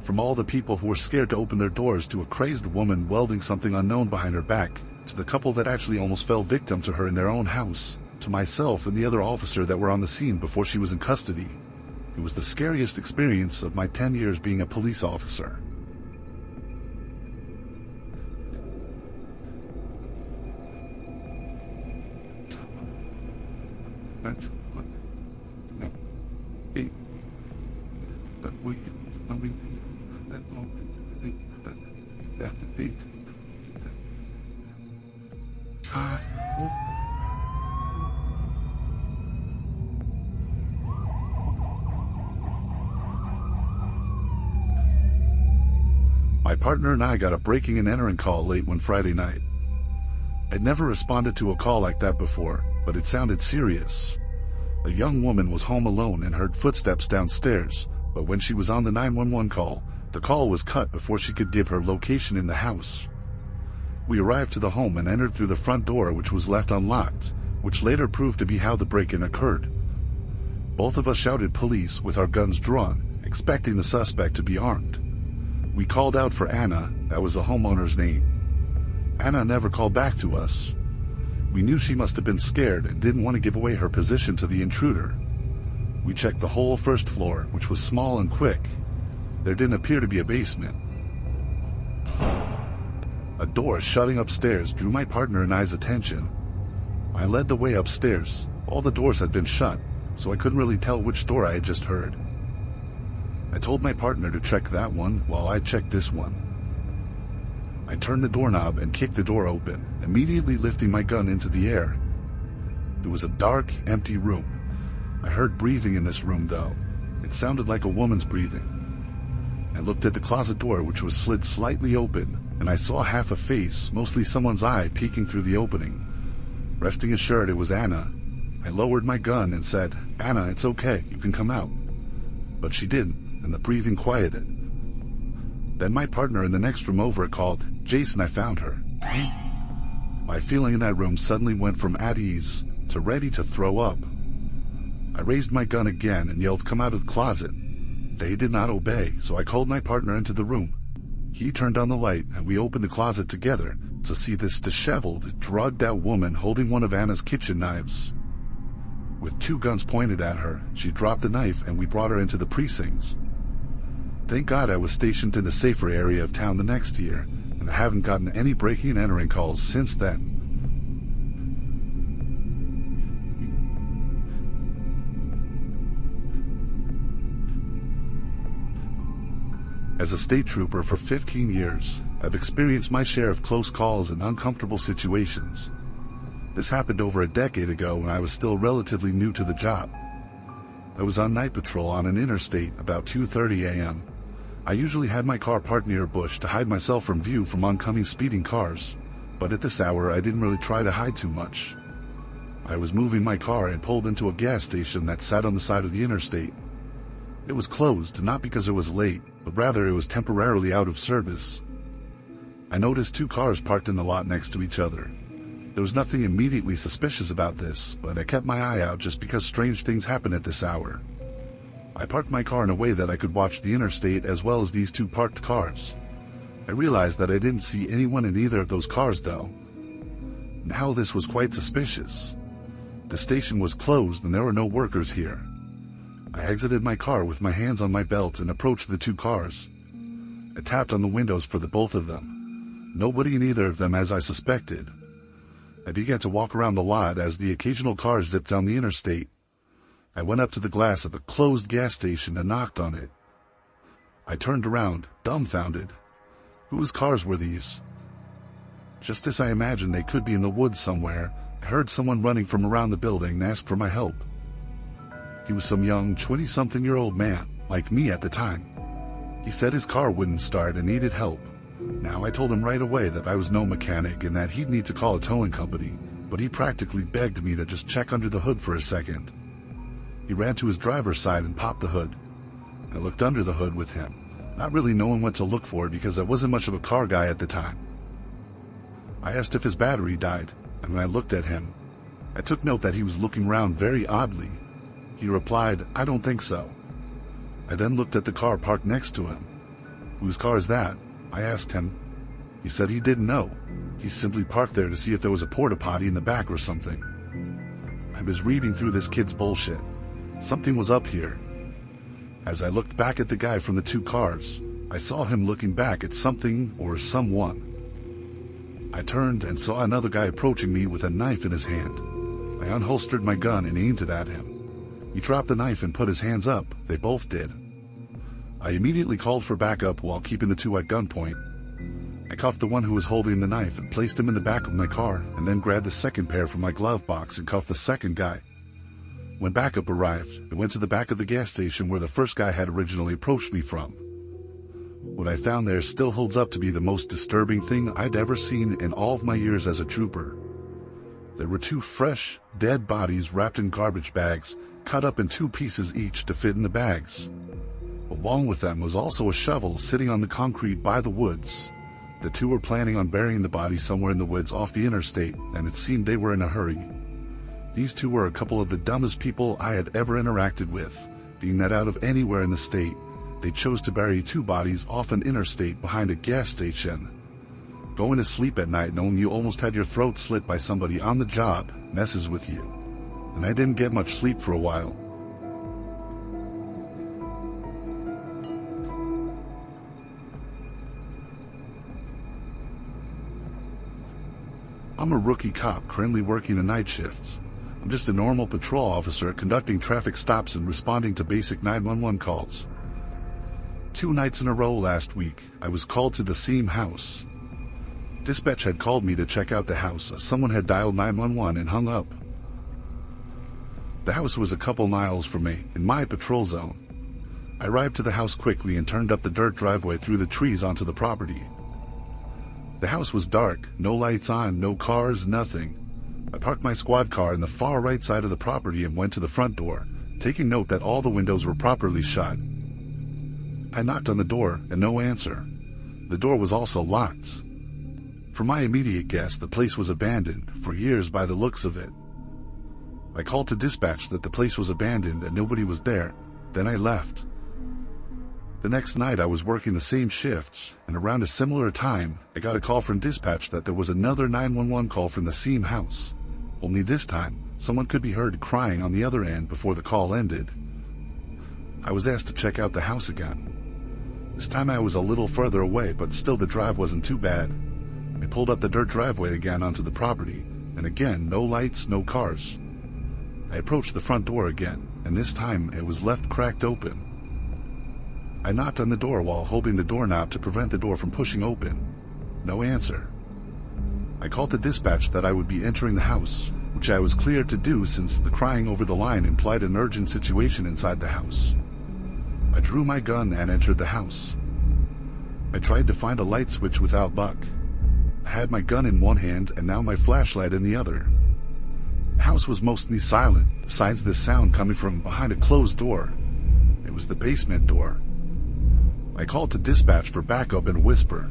[SPEAKER 1] From all the people who were scared to open their doors to a crazed woman welding something unknown behind her back, to the couple that actually almost fell victim to her in their own house, to myself and the other officer that were on the scene before she was in custody. It was the scariest experience of my 10 years being a police officer. That's what. No. He. But we. That won't. That beat. God. My partner and I got a breaking and entering call late one Friday night. I'd never responded to a call like that before, but it sounded serious. A young woman was home alone and heard footsteps downstairs, but when she was on the 911 call, the call was cut before she could give her location in the house. We arrived to the home and entered through the front door, which was left unlocked, which later proved to be how the break-in occurred. Both of us shouted police with our guns drawn, expecting the suspect to be armed. We called out for Anna, that was the homeowner's name. Anna never called back to us. We knew she must have been scared and didn't want to give away her position to the intruder. We checked the whole first floor, which was small and quick. There didn't appear to be a basement. A door shutting upstairs drew my partner and I's attention. I led the way upstairs. All the doors had been shut, so I couldn't really tell which door I had just heard. I told my partner to check that one while I checked this one. I turned the doorknob and kicked the door open, immediately lifting my gun into the air. It was a dark, empty room. I heard breathing in this room, though. It sounded like a woman's breathing. I looked at the closet door, which was slid slightly open, and I saw half a face, mostly someone's eye, peeking through the opening. Resting assured it was Anna, I lowered my gun and said, "Anna, it's okay, you can come out." But she didn't, and the breathing quieted. Then my partner in the next room over called, "Jason, I found her." My feeling in that room suddenly went from at ease to ready to throw up. I raised my gun again and yelled, "Come out of the closet." They did not obey, so I called my partner into the room. He turned on the light and we opened the closet together to see this disheveled, drugged-out woman holding one of Anna's kitchen knives. With two guns pointed at her, she dropped the knife and we brought her into the precincts. Thank God I was stationed in a safer area of town the next year, and I haven't gotten any breaking and entering calls since then. As a state trooper for 15 years, I've experienced my share of close calls and uncomfortable situations. This happened over a decade ago when I was still relatively new to the job. I was on night patrol on an interstate about 2:30 a.m. I usually had my car parked near a bush to hide myself from view from oncoming speeding cars, but at this hour I didn't really try to hide too much. I was moving my car and pulled into a gas station that sat on the side of the interstate. It was closed, not because it was late, but rather it was temporarily out of service. I noticed two cars parked in the lot next to each other. There was nothing immediately suspicious about this, but I kept my eye out just because strange things happen at this hour. I parked my car in a way that I could watch the interstate as well as these two parked cars. I realized that I didn't see anyone in either of those cars, though. Now this was quite suspicious. The station was closed and there were no workers here. I exited my car with my hands on my belt and approached the two cars. I tapped on the windows for the both of them. Nobody in either of them, as I suspected. I began to walk around the lot as the occasional cars zipped down the interstate. I went up to the glass of the closed gas station and knocked on it. I turned around, dumbfounded. Whose cars were these? Just as I imagined they could be in the woods somewhere, I heard someone running from around the building and asked for my help. He was some young 20-something-year-old man, like me at the time. He said his car wouldn't start and needed help. Now I told him right away that I was no mechanic and that he'd need to call a towing company, but he practically begged me to just check under the hood for a second. He ran to his driver's side and popped the hood. I looked under the hood with him, not really knowing what to look for because I wasn't much of a car guy at the time. I asked if his battery died, and when I looked at him, I took note that he was looking around very oddly. He replied, "I don't think so." I then looked at the car parked next to him. "Whose car is that?" I asked him. He said he didn't know. He simply parked there to see if there was a porta potty in the back or something. I was reading through this kid's bullshit. Something was up here. As I looked back at the guy from the two cars, I saw him looking back at something or someone. I turned and saw another guy approaching me with a knife in his hand. I unholstered my gun and aimed it at him. He dropped the knife and put his hands up. They both did. I immediately called for backup while keeping the two at gunpoint. I cuffed the one who was holding the knife and placed him in the back of my car, and then grabbed the second pair from my glove box and cuffed the second guy. When backup arrived, I went to the back of the gas station where the first guy had originally approached me from. What I found there still holds up to be the most disturbing thing I'd ever seen in all of my years as a trooper. There were two fresh, dead bodies wrapped in garbage bags, cut up in 2 pieces each to fit in the bags. Along with them was also a shovel sitting on the concrete by the woods. The two were planning on burying the body somewhere in the woods off the interstate, and it seemed they were in a hurry. These two were a couple of the dumbest people I had ever interacted with, being that out of anywhere in the state, they chose to bury 2 bodies off an interstate behind a gas station. Going to sleep at night knowing you almost had your throat slit by somebody on the job messes with you. And I didn't get much sleep for a while. I'm a rookie cop currently working the night shifts. I'm just a normal patrol officer conducting traffic stops and responding to basic 911 calls. 2 nights in a row last week, I was called to the same house. Dispatch had called me to check out the house as someone had dialed 911 and hung up. The house was a couple miles from me, in my patrol zone. I arrived to the house quickly and turned up the dirt driveway through the trees onto the property. The house was dark, no lights on, no cars, nothing. I parked my squad car in the far right side of the property and went to the front door, taking note that all the windows were properly shut. I knocked on the door and no answer. The door was also locked. For my immediate guess, the place was abandoned, for years by the looks of it. I called to dispatch that the place was abandoned and nobody was there, then I left. The next night I was working the same shifts, and around a similar time, I got a call from dispatch that there was another 911 call from the same house. Only this time, someone could be heard crying on the other end before the call ended. I was asked to check out the house again. This time I was a little further away, but still the drive wasn't too bad. I pulled up the dirt driveway again onto the property, and again, no lights, no cars. I approached the front door again, and this time it was left cracked open. I knocked on the door while holding the doorknob to prevent the door from pushing open. No answer. I called the dispatch that I would be entering the house, which I was cleared to do since the crying over the line implied an urgent situation inside the house. I drew my gun and entered the house. I tried to find a light switch without luck. I had my gun in one hand and now my flashlight in the other. The house was mostly silent, besides the sound coming from behind a closed door. It was the basement door. I called to dispatch for backup in a whisper.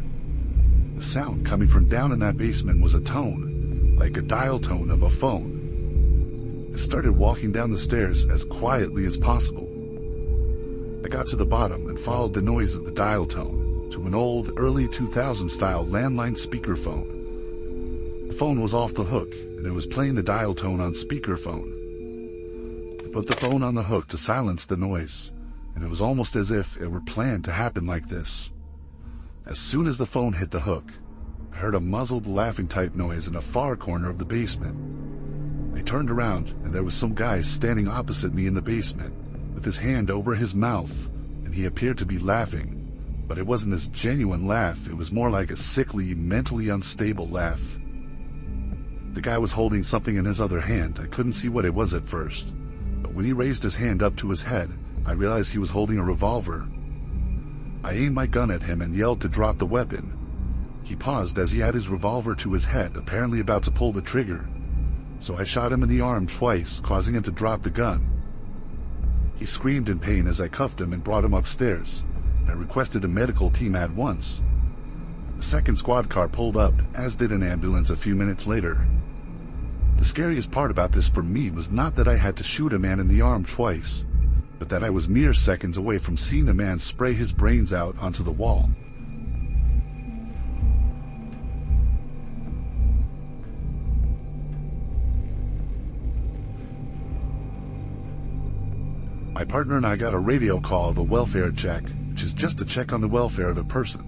[SPEAKER 1] The sound coming from down in that basement was a tone, like a dial tone of a phone. I started walking down the stairs as quietly as possible. I got to the bottom and followed the noise of the dial tone to an old, early 2000 style landline speakerphone. The phone was off the hook, and it was playing the dial tone on speakerphone. I put the phone on the hook to silence the noise, and it was almost as if it were planned to happen like this. As soon as the phone hit the hook, I heard a muzzled laughing type noise in a far corner of the basement. I turned around, and there was some guy standing opposite me in the basement, with his hand over his mouth, and he appeared to be laughing. But it wasn't his genuine laugh, it was more like a sickly, mentally unstable laugh. The guy was holding something in his other hand. I couldn't see what it was at first, but when he raised his hand up to his head, I realized he was holding a revolver. I aimed my gun at him and yelled to drop the weapon. He paused as he had his revolver to his head, apparently about to pull the trigger. So I shot him in the arm twice, causing him to drop the gun. He screamed in pain as I cuffed him and brought him upstairs. I requested a medical team at once. The second squad car pulled up, as did an ambulance a few minutes later. The scariest part about this for me was not that I had to shoot a man in the arm twice, but that I was mere seconds away from seeing a man spray his brains out onto the wall. My partner and I got a radio call of a welfare check, which is just a check on the welfare of a person.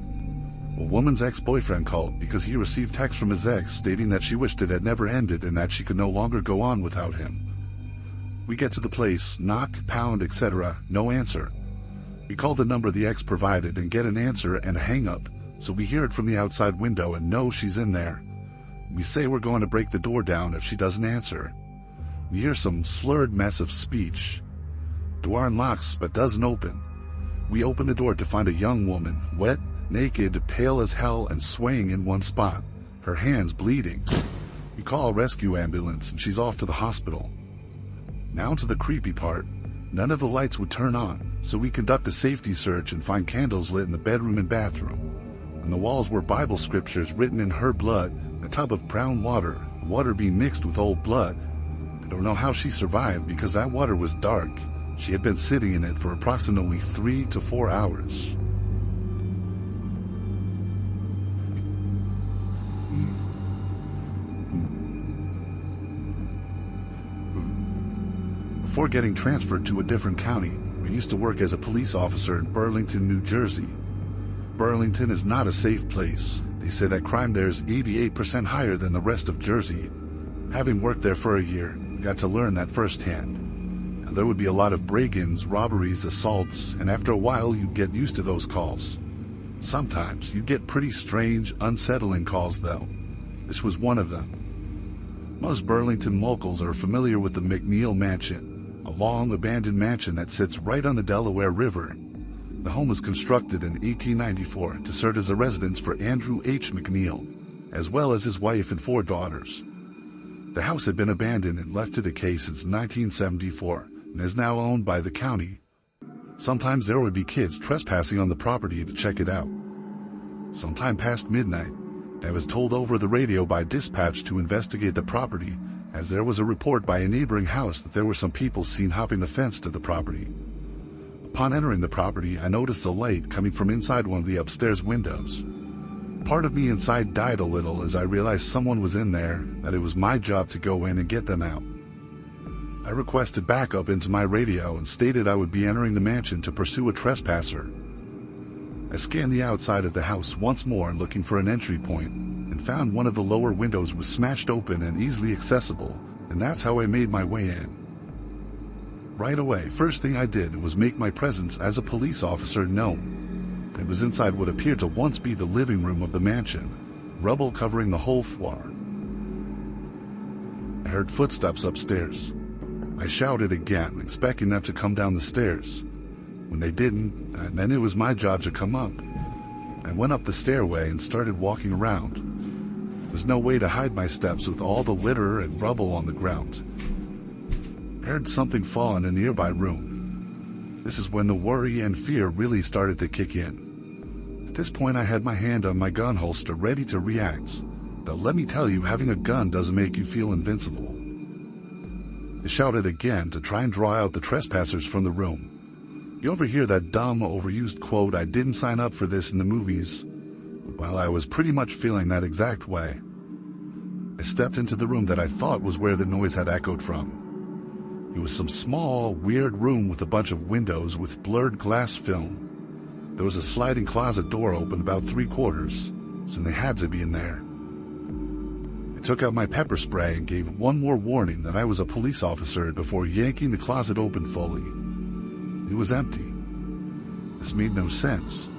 [SPEAKER 1] A woman's ex-boyfriend called because he received text from his ex stating that she wished it had never ended and that she could no longer go on without him. We get to the place, knock, pound, etc., no answer. We call the number the ex provided and get an answer and a hang-up, so we hear it from the outside window and know she's in there. We say we're going to break the door down if she doesn't answer. We hear some slurred mess of speech. Door unlocks but doesn't open. We open the door to find a young woman, wet, naked, pale as hell and swaying in one spot, her hands bleeding. We call a rescue ambulance and she's off to the hospital. Now to the creepy part. None of the lights would turn on, so we conduct a safety search and find candles lit in the bedroom and bathroom. On the walls were Bible scriptures written in her blood, a tub of brown water, the water being mixed with old blood. I don't know how she survived because that water was dark. She had been sitting in it for approximately 3 to 4 hours. Before getting transferred to a different county, I used to work as a police officer in Burlington, New Jersey. Burlington is not a safe place. They say that crime there is 88% higher than the rest of Jersey. Having worked there for a year, I got to learn that firsthand. And there would be a lot of break-ins, robberies, assaults, and after a while you'd get used to those calls. Sometimes you'd get pretty strange, unsettling calls though. This was one of them. Most Burlington locals are familiar with the McNeil Mansion, a long abandoned mansion that sits right on the Delaware River. The home was constructed in 1894 to serve as a residence for Andrew H. McNeil, as well as his wife and 4 daughters. The house had been abandoned and left to decay since 1974 and is now owned by the county. Sometimes there would be kids trespassing on the property to check it out. Sometime past midnight, I was told over the radio by dispatch to investigate the property, as there was a report by a neighboring house that there were some people seen hopping the fence to the property. Upon entering the property, I noticed a light coming from inside one of the upstairs windows. Part of me inside died a little as I realized someone was in there, that it was my job to go in and get them out. I requested backup into my radio and stated I would be entering the mansion to pursue a trespasser. I scanned the outside of the house once more looking for an entry point, and found one of the lower windows was smashed open and easily accessible, and that's how I made my way in. Right away, first thing I did was make my presence as a police officer known. It was inside what appeared to once be the living room of the mansion, rubble covering the whole floor. I heard footsteps upstairs. I shouted again, expecting them to come down the stairs. When they didn't, then it was my job to come up. I went up the stairway and started walking around. There was no way to hide my steps with all the litter and rubble on the ground. I heard something fall in a nearby room. This is when the worry and fear really started to kick in. At this point, I had my hand on my gun holster ready to react. Though let me tell you, having a gun doesn't make you feel invincible. I shouted again to try and draw out the trespassers from the room. You overhear that dumb, overused quote, "I didn't sign up for this" in the movies. Well, I was pretty much feeling that exact way. I stepped into the room that I thought was where the noise had echoed from. It was some small, weird room with a bunch of windows with blurred glass film. There was a sliding closet door open about 3/4, so they had to be in there. I took out my pepper spray and gave one more warning that I was a police officer before yanking the closet open fully. It was empty. This made no sense.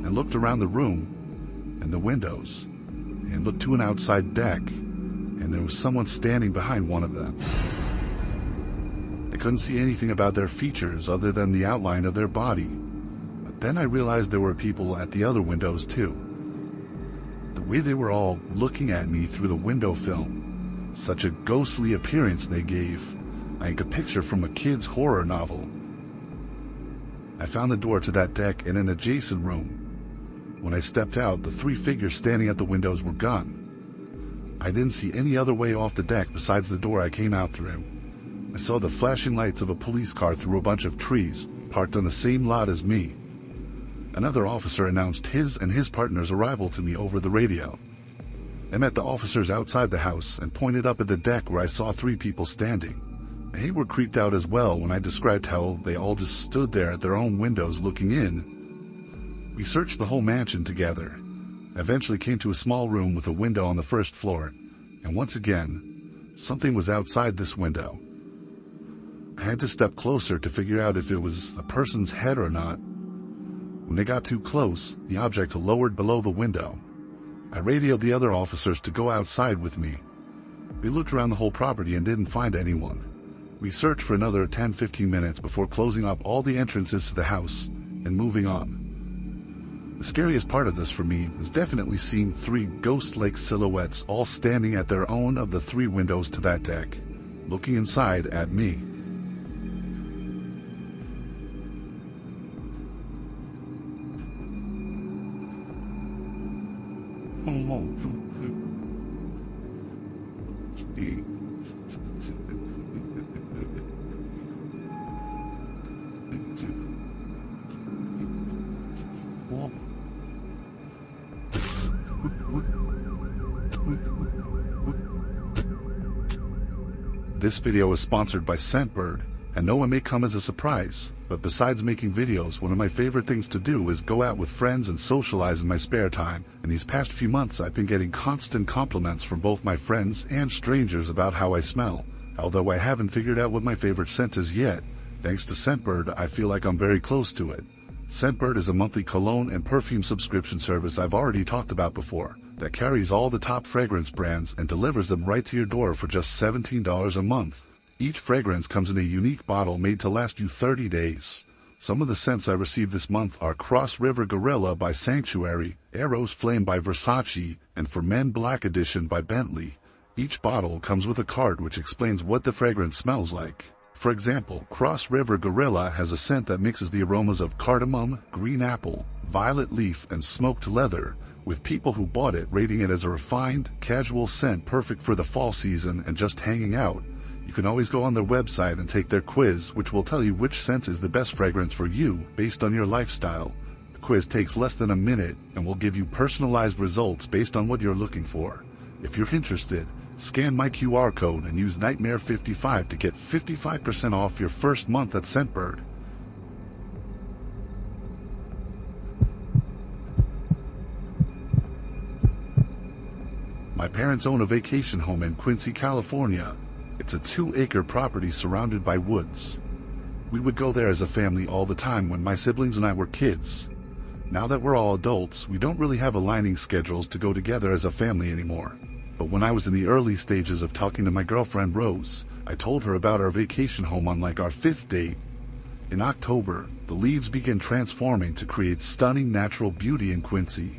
[SPEAKER 1] I looked around the room and the windows and looked to an outside deck, and there was someone standing behind one of them. I couldn't see anything about their features other than the outline of their body. But then I realized there were people at the other windows too. The way they were all looking at me through the window film, such a ghostly appearance they gave, like a picture from a kid's horror novel. I found the door to that deck in an adjacent room. When I stepped out, the 3 figures standing at the windows were gone. I didn't see any other way off the deck besides the door I came out through. I saw the flashing lights of a police car through a bunch of trees, parked on the same lot as me. Another officer announced his and his partner's arrival to me over the radio. I met the officers outside the house and pointed up at the deck where I saw 3 people standing. They were creeped out as well when I described how they all just stood there at their own windows looking in. We searched the whole mansion together, I eventually came to a small room with a window on the first floor, and once again, something was outside this window. I had to step closer to figure out if it was a person's head or not. When they got too close, the object lowered below the window. I radioed the other officers to go outside with me. We looked around the whole property and didn't find anyone. We searched for another 10-15 minutes before closing up all the entrances to the house and moving on. The scariest part of this for me is definitely seeing 3 ghost-like silhouettes all standing at their own of the 3 windows to that deck, looking inside at me. This video is sponsored by Scentbird, and no, it may come as a surprise, but besides making videos, one of my favorite things to do is go out with friends and socialize in my spare time, and these past few months I've been getting constant compliments from both my friends and strangers about how I smell. Although I haven't figured out what my favorite scent is yet, thanks to Scentbird I feel like I'm very close to it. Scentbird is a monthly cologne and perfume subscription service I've already talked about before, that carries all the top fragrance brands and delivers them right to your door for just $17 a month. Each fragrance comes in a unique bottle made to last you 30 days. Some of the scents I received this month are Cross River Gorilla by Sanctuary, Arrows Flame by Versace, and For Men Black Edition by Bentley. Each bottle comes with a card which explains what the fragrance smells like. For example, Cross River Gorilla has a scent that mixes the aromas of cardamom, green apple, violet leaf, and smoked leather, with people who bought it rating it as a refined, casual scent perfect for the fall season and just hanging out. You can always go on their website and take their quiz, which will tell you which scent is the best fragrance for you based on your lifestyle. The quiz takes less than a minute and will give you personalized results based on what you're looking for. If you're interested, scan my QR code and use Nightmare55 to get 55% off your first month at Scentbird. My parents own a vacation home in Quincy, California. It's a 2-acre property surrounded by woods. We would go there as a family all the time when my siblings and I were kids. Now that we're all adults, we don't really have aligning schedules to go together as a family anymore. But when I was in the early stages of talking to my girlfriend Rose, I told her about our vacation home on like our 5th date. In October, the leaves began transforming to create stunning natural beauty in Quincy.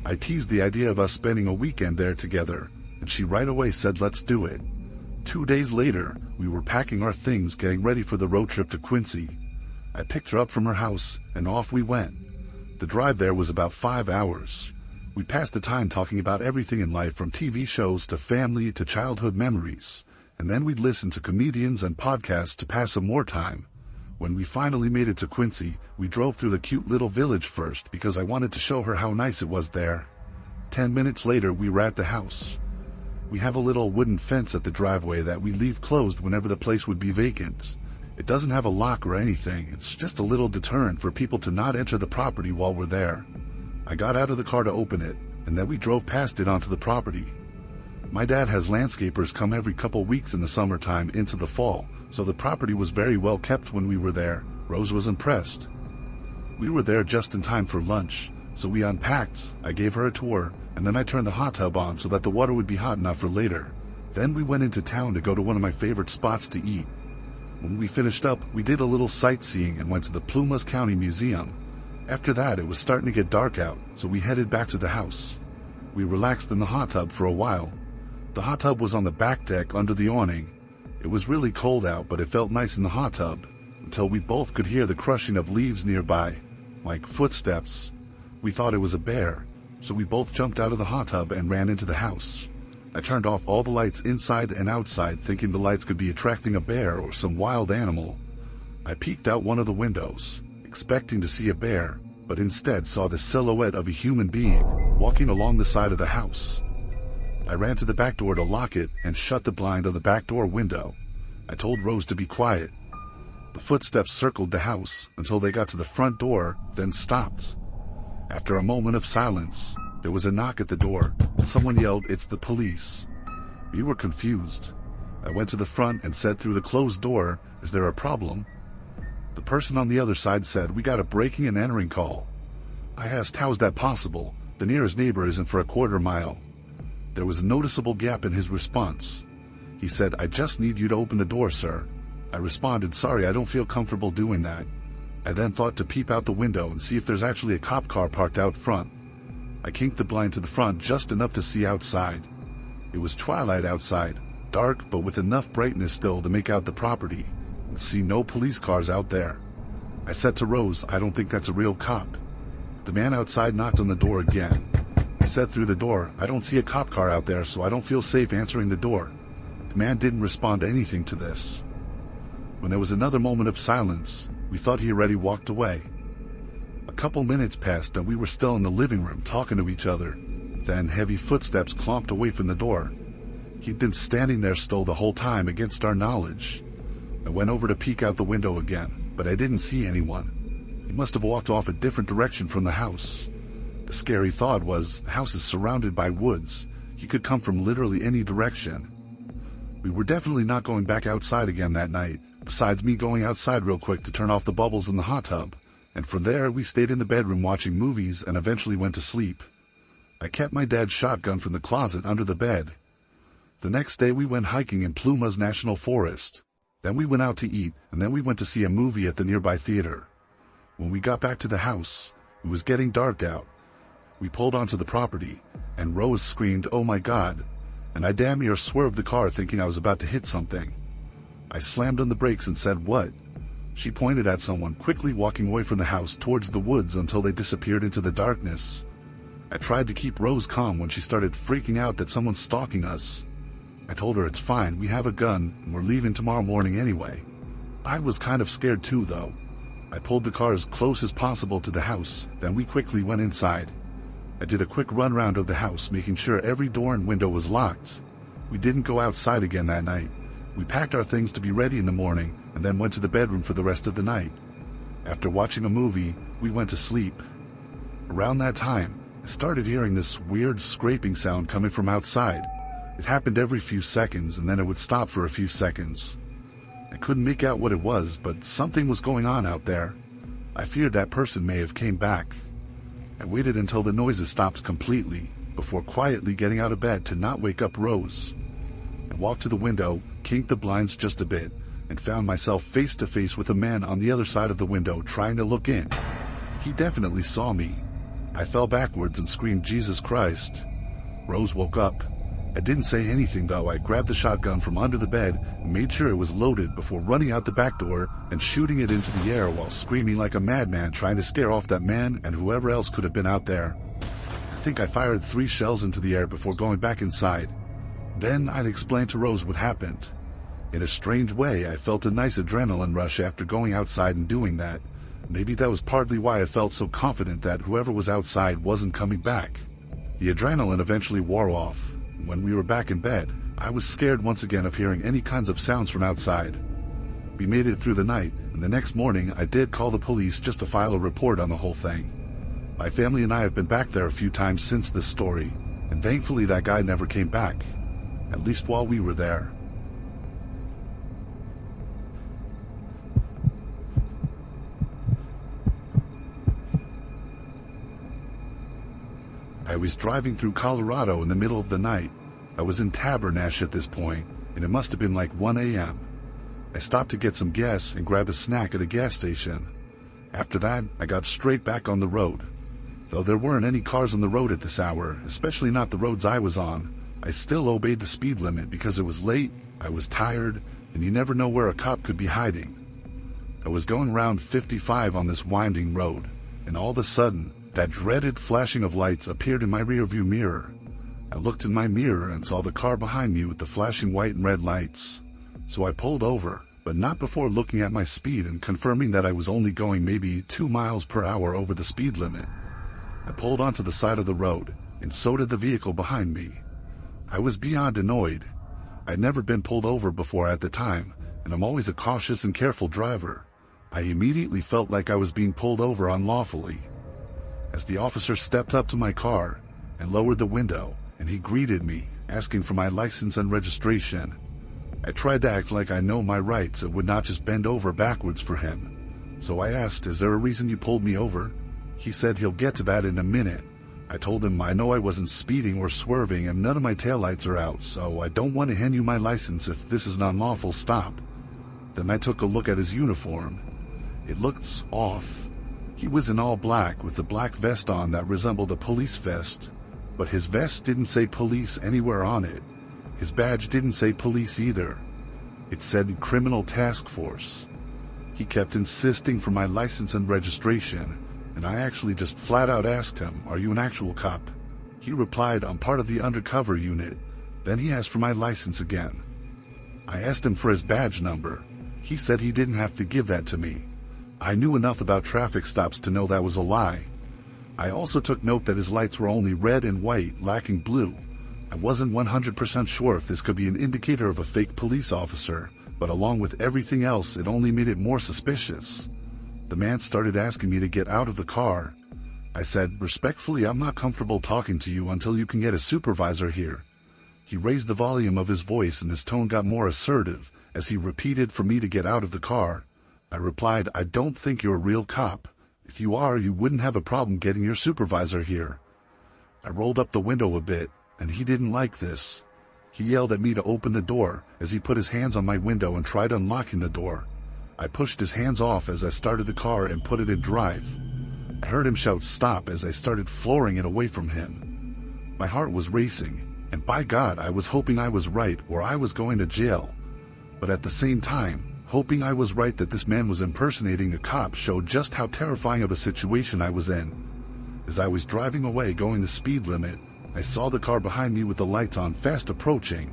[SPEAKER 1] I teased the idea of us spending a weekend there together, and she right away said let's do it. 2 days later, we were packing our things getting ready for the road trip to Quincy. I picked her up from her house, and off we went. The drive there was about 5 hours. We passed the time talking about everything in life from TV shows to family to childhood memories, and then we'd listen to comedians and podcasts to pass some more time. When we finally made it to Quincy, we drove through the cute little village first because I wanted to show her how nice it was there. 10 minutes later, we were at the house. We have a little wooden fence at the driveway that we leave closed whenever the place would be vacant. It doesn't have a lock or anything, it's just a little deterrent for people to not enter the property while we're there. I got out of the car to open it, and then we drove past it onto the property. My dad has landscapers come every couple weeks in the summertime into the fall, so the property was very well kept when we were there. Rose was impressed. We were there just in time for lunch, so we unpacked, I gave her a tour, and then I turned the hot tub on so that the water would be hot enough for later. Then we went into town to go to one of my favorite spots to eat. When we finished up, we did a little sightseeing and went to the Plumas County Museum. After that, it was starting to get dark out, so we headed back to the house. We relaxed in the hot tub for a while. The hot tub was on the back deck under the awning. It was really cold out, but it felt nice in the hot tub, until we both could hear the crushing of leaves nearby, like footsteps. We thought it was a bear, so we both jumped out of the hot tub and ran into the house. I turned off all the lights inside and outside, thinking the lights could be attracting a bear or some wild animal. I peeked out one of the windows, expecting to see a bear, but instead saw the silhouette of a human being walking along the side of the house. I ran to the back door to lock it and shut the blind on the back door window. I told Rose to be quiet. The footsteps circled the house until they got to the front door, then stopped. After a moment of silence, There was a knock at the door, and someone yelled, "It's the police." We were confused. I went to the front and said through the closed door, "Is there a problem?" The person on the other side said, "We got a breaking and entering call." I asked, "How is that possible? The nearest neighbor isn't for a quarter mile." There was a noticeable gap in his response. He said, "I just need you to open the door, sir." I responded, "Sorry, I don't feel comfortable doing that." I then thought to peep out the window and see if there's actually a cop car parked out front. I kinked the blind to the front just enough to see outside. It was twilight outside, dark but with enough brightness still to make out the property, and see no police cars out there. I said to Rose, "I don't think that's a real cop." The man outside knocked on the door again. I said through the door, "I don't see a cop car out there, so I don't feel safe answering the door." The man didn't respond to anything to this. When there was another moment of silence, we thought he already walked away. A couple minutes passed and we were still in the living room talking to each other. Then heavy footsteps clomped away from the door. He'd been standing there still the whole time against our knowledge. I went over to peek out the window again, but I didn't see anyone. He must have walked off a different direction from the house. The scary thought was, the house is surrounded by woods. He could come from literally any direction. We were definitely not going back outside again that night, besides me going outside real quick to turn off the bubbles in the hot tub. And from there, we stayed in the bedroom watching movies and eventually went to sleep. I kept my dad's shotgun from the closet under the bed. The next day we went hiking in Plumas National Forest. Then we went out to eat, and then we went to see a movie at the nearby theater. When we got back to the house, it was getting dark out. We pulled onto the property, and Rose screamed, "Oh my God," and I damn near swerved the car thinking I was about to hit something. I slammed on the brakes and said, "What?" She pointed at someone quickly walking away from the house towards the woods until they disappeared into the darkness. I tried to keep Rose calm when she started freaking out that someone's stalking us. I told her it's fine, we have a gun, and we're leaving tomorrow morning anyway. I was kind of scared too, though. I pulled the car as close as possible to the house, then we quickly went inside. I did a quick run round of the house, making sure every door and window was locked. We didn't go outside again that night. We packed our things to be ready in the morning, and then went to the bedroom for the rest of the night. After watching a movie, we went to sleep. Around that time, I started hearing this weird scraping sound coming from outside. It happened every few seconds, and then it would stop for a few seconds. I couldn't make out what it was, but something was going on out there. I feared that person may have came back. I waited until the noises stopped completely, before quietly getting out of bed to not wake up Rose. I walked to the window, kinked the blinds just a bit, and found myself face to face with a man on the other side of the window trying to look in. He definitely saw me. I fell backwards and screamed, "Jesus Christ." Rose woke up. I didn't say anything though. I grabbed the shotgun from under the bed and made sure it was loaded before running out the back door and shooting it into the air while screaming like a madman, trying to scare off that man and whoever else could have been out there. I think I fired 3 shells into the air before going back inside. Then I'd explain to Rose what happened. In a strange way, I felt a nice adrenaline rush after going outside and doing that. Maybe that was partly why I felt so confident that whoever was outside wasn't coming back. The adrenaline eventually wore off. When we were back in bed, I was scared once again of hearing any kinds of sounds from outside. We made it through the night, and the next morning I did call the police just to file a report on the whole thing. My family and I have been back there a few times since this story, and thankfully that guy never came back. At least while we were there. I was driving through Colorado in the middle of the night. I was in Tabernash at this point, and it must have been like 1 a.m. I stopped to get some gas and grab a snack at a gas station. After that, I got straight back on the road. Though there weren't any cars on the road at this hour, especially not the roads I was on, I still obeyed the speed limit because it was late, I was tired, and you never know where a cop could be hiding. I was going around 55 on this winding road, and all of a sudden, that dreaded flashing of lights appeared in my rearview mirror. I looked in my mirror and saw the car behind me with the flashing white and red lights. So I pulled over, but not before looking at my speed and confirming that I was only going maybe 2 miles per hour over the speed limit. I pulled onto the side of the road, and so did the vehicle behind me. I was beyond annoyed. I'd never been pulled over before at the time, and I'm always a cautious and careful driver. I immediately felt like I was being pulled over unlawfully. As the officer stepped up to my car, and lowered the window, and he greeted me, asking for my license and registration. I tried to act like I know my rights and would not just bend over backwards for him. So I asked, "Is there a reason you pulled me over?" He said he'll get to that in a minute. I told him I know I wasn't speeding or swerving and none of my taillights are out, so I don't want to hand you my license if this is an unlawful stop. Then I took a look at his uniform. It looked off. He was in all black with a black vest on that resembled a police vest, but his vest didn't say police anywhere on it. His badge didn't say police either. It said criminal task force. He kept insisting for my license and registration, and I actually just flat out asked him, "Are you an actual cop?" He replied, "I'm part of the undercover unit." Then he asked for my license again. I asked him for his badge number. He said he didn't have to give that to me. I knew enough about traffic stops to know that was a lie. I also took note that his lights were only red and white, lacking blue. I wasn't 100% sure if this could be an indicator of a fake police officer, but along with everything else, it only made it more suspicious. The man started asking me to get out of the car. I said, "Respectfully, I'm not comfortable talking to you until you can get a supervisor here." He raised the volume of his voice and his tone got more assertive as he repeated for me to get out of the car. I replied, "I don't think you're a real cop. If you are, you wouldn't have a problem getting your supervisor here." I rolled up the window a bit, and he didn't like this. He yelled at me to open the door as he put his hands on my window and tried unlocking the door. I pushed his hands off as I started the car and put it in drive. I heard him shout stop as I started flooring it away from him. My heart was racing, and by God, I was hoping I was right or I was going to jail. But at the same time, hoping I was right that this man was impersonating a cop showed just how terrifying of a situation I was in. As I was driving away going the speed limit, I saw the car behind me with the lights on fast approaching.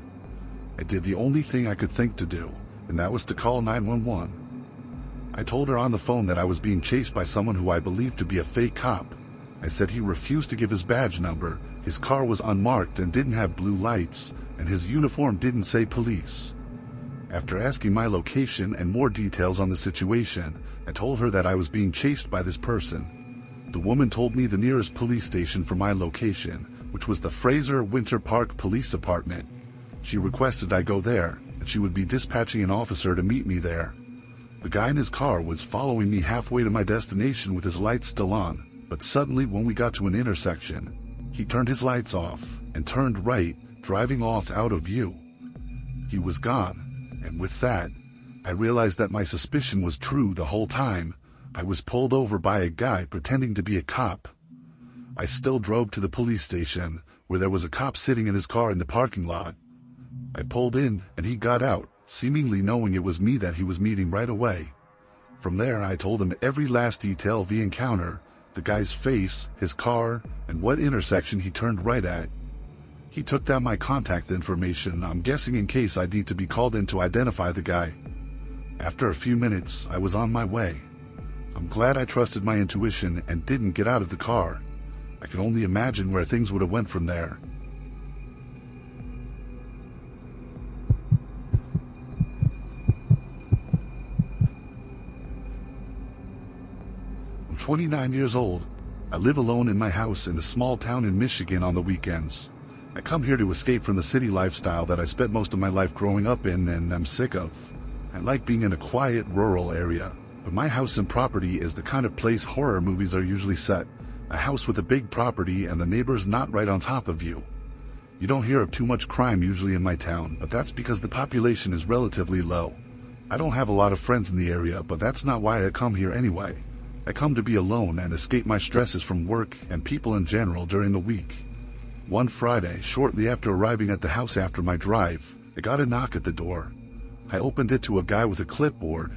[SPEAKER 1] I did the only thing I could think to do, and that was to call 911. I told her on the phone that I was being chased by someone who I believed to be a fake cop. I said he refused to give his badge number, his car was unmarked and didn't have blue lights, and his uniform didn't say police. After asking my location and more details on the situation, I told her that I was being chased by this person. The woman told me the nearest police station for my location, which was the Fraser Winter Park Police Department. She requested I go there, and she would be dispatching an officer to meet me there. The guy in his car was following me halfway to my destination with his lights still on, but suddenly when we got to an intersection, he turned his lights off and turned right, driving off out of view. He was gone. And with that, I realized that my suspicion was true the whole time. I was pulled over by a guy pretending to be a cop. I still drove to the police station, where there was a cop sitting in his car in the parking lot. I pulled in, and he got out, seemingly knowing it was me that he was meeting right away. From there, I told him every last detail of the encounter, the guy's face, his car, and what intersection he turned right at. He took down my contact information, I'm guessing in case I'd need to be called in to identify the guy. After a few minutes, I was on my way. I'm glad I trusted my intuition and didn't get out of the car. I can only imagine where things would have went from there. I'm 29 years old. I live alone in my house in a small town in Michigan on the weekends. I come here to escape from the city lifestyle that I spent most of my life growing up in and I'm sick of. I like being in a quiet, rural area, but my house and property is the kind of place horror movies are usually set. A house with a big property and the neighbors not right on top of you. You don't hear of too much crime usually in my town, but that's because the population is relatively low. I don't have a lot of friends in the area, but that's not why I come here anyway. I come to be alone and escape my stresses from work and people in general during the week. One Friday, shortly after arriving at the house after my drive, I got a knock at the door. I opened it to a guy with a clipboard.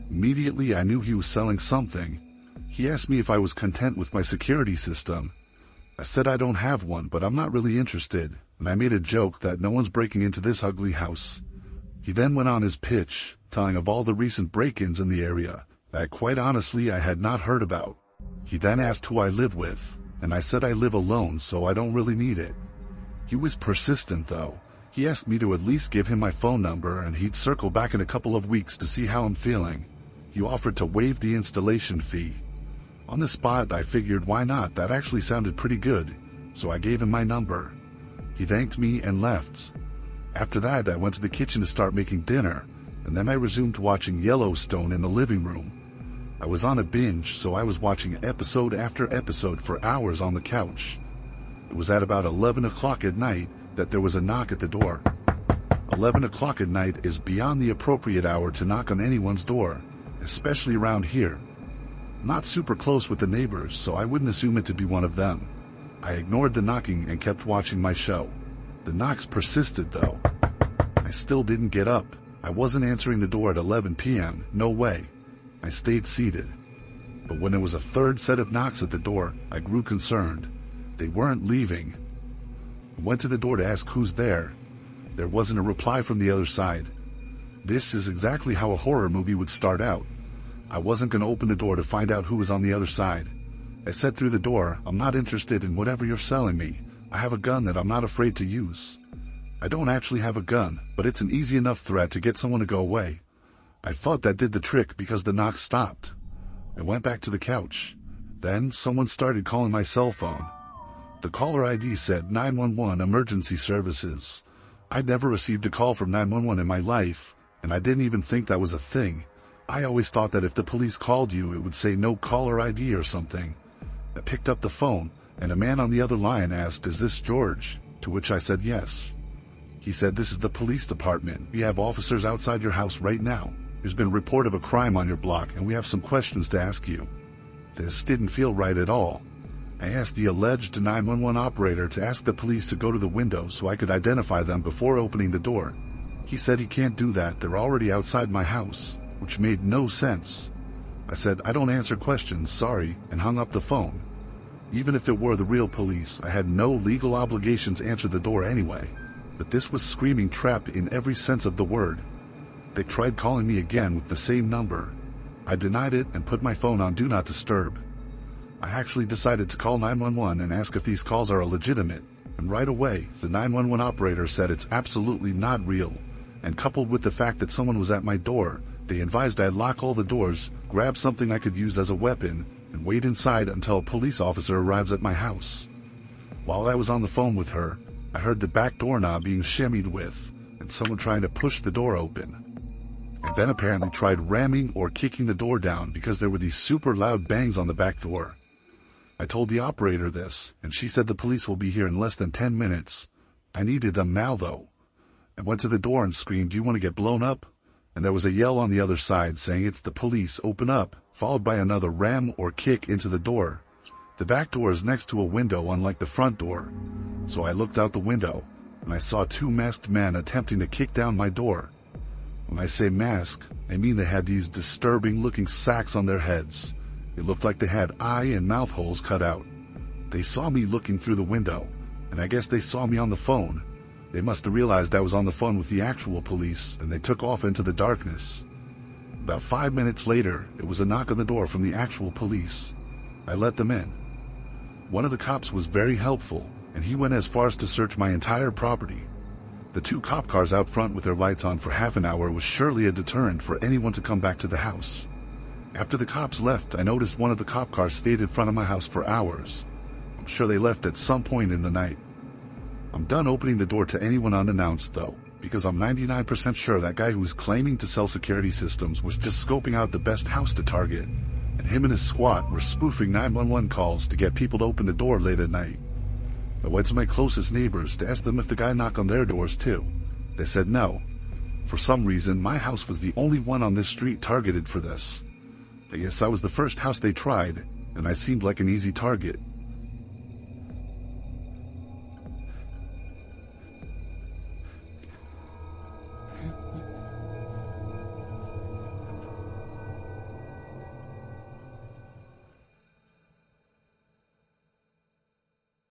[SPEAKER 1] Immediately I knew he was selling something. He asked me if I was content with my security system. I said I don't have one, but I'm not really interested, and I made a joke that no one's breaking into this ugly house. He then went on his pitch, telling of all the recent break-ins in the area that quite honestly I had not heard about. He then asked who I live with, and I said I live alone, so I don't really need it. He was persistent though. He asked me to at least give him my phone number and he'd circle back in a couple of weeks to see how I'm feeling. He offered to waive the installation fee. On the spot, I figured why not, that actually sounded pretty good. so I gave him my number. He thanked me and left. After that, I went to the kitchen to start making dinner, and then I resumed watching Yellowstone in the living room. I was on a binge, so I was watching episode after episode for hours on the couch. It was at about 11 o'clock at night that there was a knock at the door. 11 o'clock at night is beyond the appropriate hour to knock on anyone's door, especially around here. Not super close with the neighbors, so I wouldn't assume it to be one of them. I ignored the knocking and kept watching my show. The knocks persisted though. I still didn't get up. I wasn't answering the door at 11 p.m., no way. I stayed seated. But when there was a third set of knocks at the door, I grew concerned. They weren't leaving. I went to the door to ask who's there. There wasn't a reply from the other side. This is exactly how a horror movie would start out. I wasn't going to open the door to find out who was on the other side. I said through the door, "I'm not interested in whatever you're selling me. I have a gun that I'm not afraid to use." I don't actually have a gun, but it's an easy enough threat to get someone to go away. I thought that did the trick because the knock stopped. I went back to the couch. Then someone started calling my cell phone. The caller ID said 911 Emergency Services. I'd never received a call from 911 in my life, and I didn't even think that was a thing. I always thought that if the police called you, it would say no caller ID or something. I picked up the phone, and a man on the other line asked, "Is this George?" To which I said yes. He said, "This is the police department. We have officers outside your house right now. There's been a report of a crime on your block, and we have some questions to ask you." This didn't feel right at all. I asked the alleged 911 operator to ask the police to go to the window so I could identify them before opening the door. He said he can't do that, they're already outside my house, which made no sense. I said, "I don't answer questions, sorry," and hung up the phone. Even if it were the real police, I had no legal obligation to answer the door anyway. But this was screaming trap in every sense of the word. They tried calling me again with the same number. I denied it and put my phone on Do Not Disturb. I actually decided to call 911 and ask if these calls are legitimate, and right away, the 911 operator said it's absolutely not real, and coupled with the fact that someone was at my door, they advised I lock all the doors, grab something I could use as a weapon, and wait inside until a police officer arrives at my house. While I was on the phone with her, I heard the back doorknob being shimmied with, and someone trying to push the door open. And then apparently tried ramming or kicking the door down because there were these super loud bangs on the back door. I told the operator this, and she said the police will be here in less than 10 minutes. I needed them now though. I went to the door and screamed, "Do you want to get blown up?" And there was a yell on the other side saying, "It's the police, open up," followed by another ram or kick into the door. The back door is next to a window unlike the front door. So I looked out the window, and I saw two masked men attempting to kick down my door. When I say mask, I mean they had these disturbing looking sacks on their heads. It looked like they had eye and mouth holes cut out. They saw me looking through the window, and I guess they saw me on the phone. They must have realized I was on the phone with the actual police, and they took off into the darkness. About 5 minutes later, it was a knock on the door from the actual police. I let them in. One of the cops was very helpful, and he went as far as to search my entire property. The two cop cars out front with their lights on for half an hour was surely a deterrent for anyone to come back to the house. After the cops left, I noticed one of the cop cars stayed in front of my house for hours. I'm sure they left at some point in the night. I'm done opening the door to anyone unannounced though, because I'm 99% sure that guy who's claiming to sell security systems was just scoping out the best house to target, and him and his squad were spoofing 911 calls to get people to open the door late at night. I went to my closest neighbors to ask them if the guy knocked on their doors too. They said no. For some reason, my house was the only one on this street targeted for this. I guess I was the first house they tried, and I seemed like an easy target.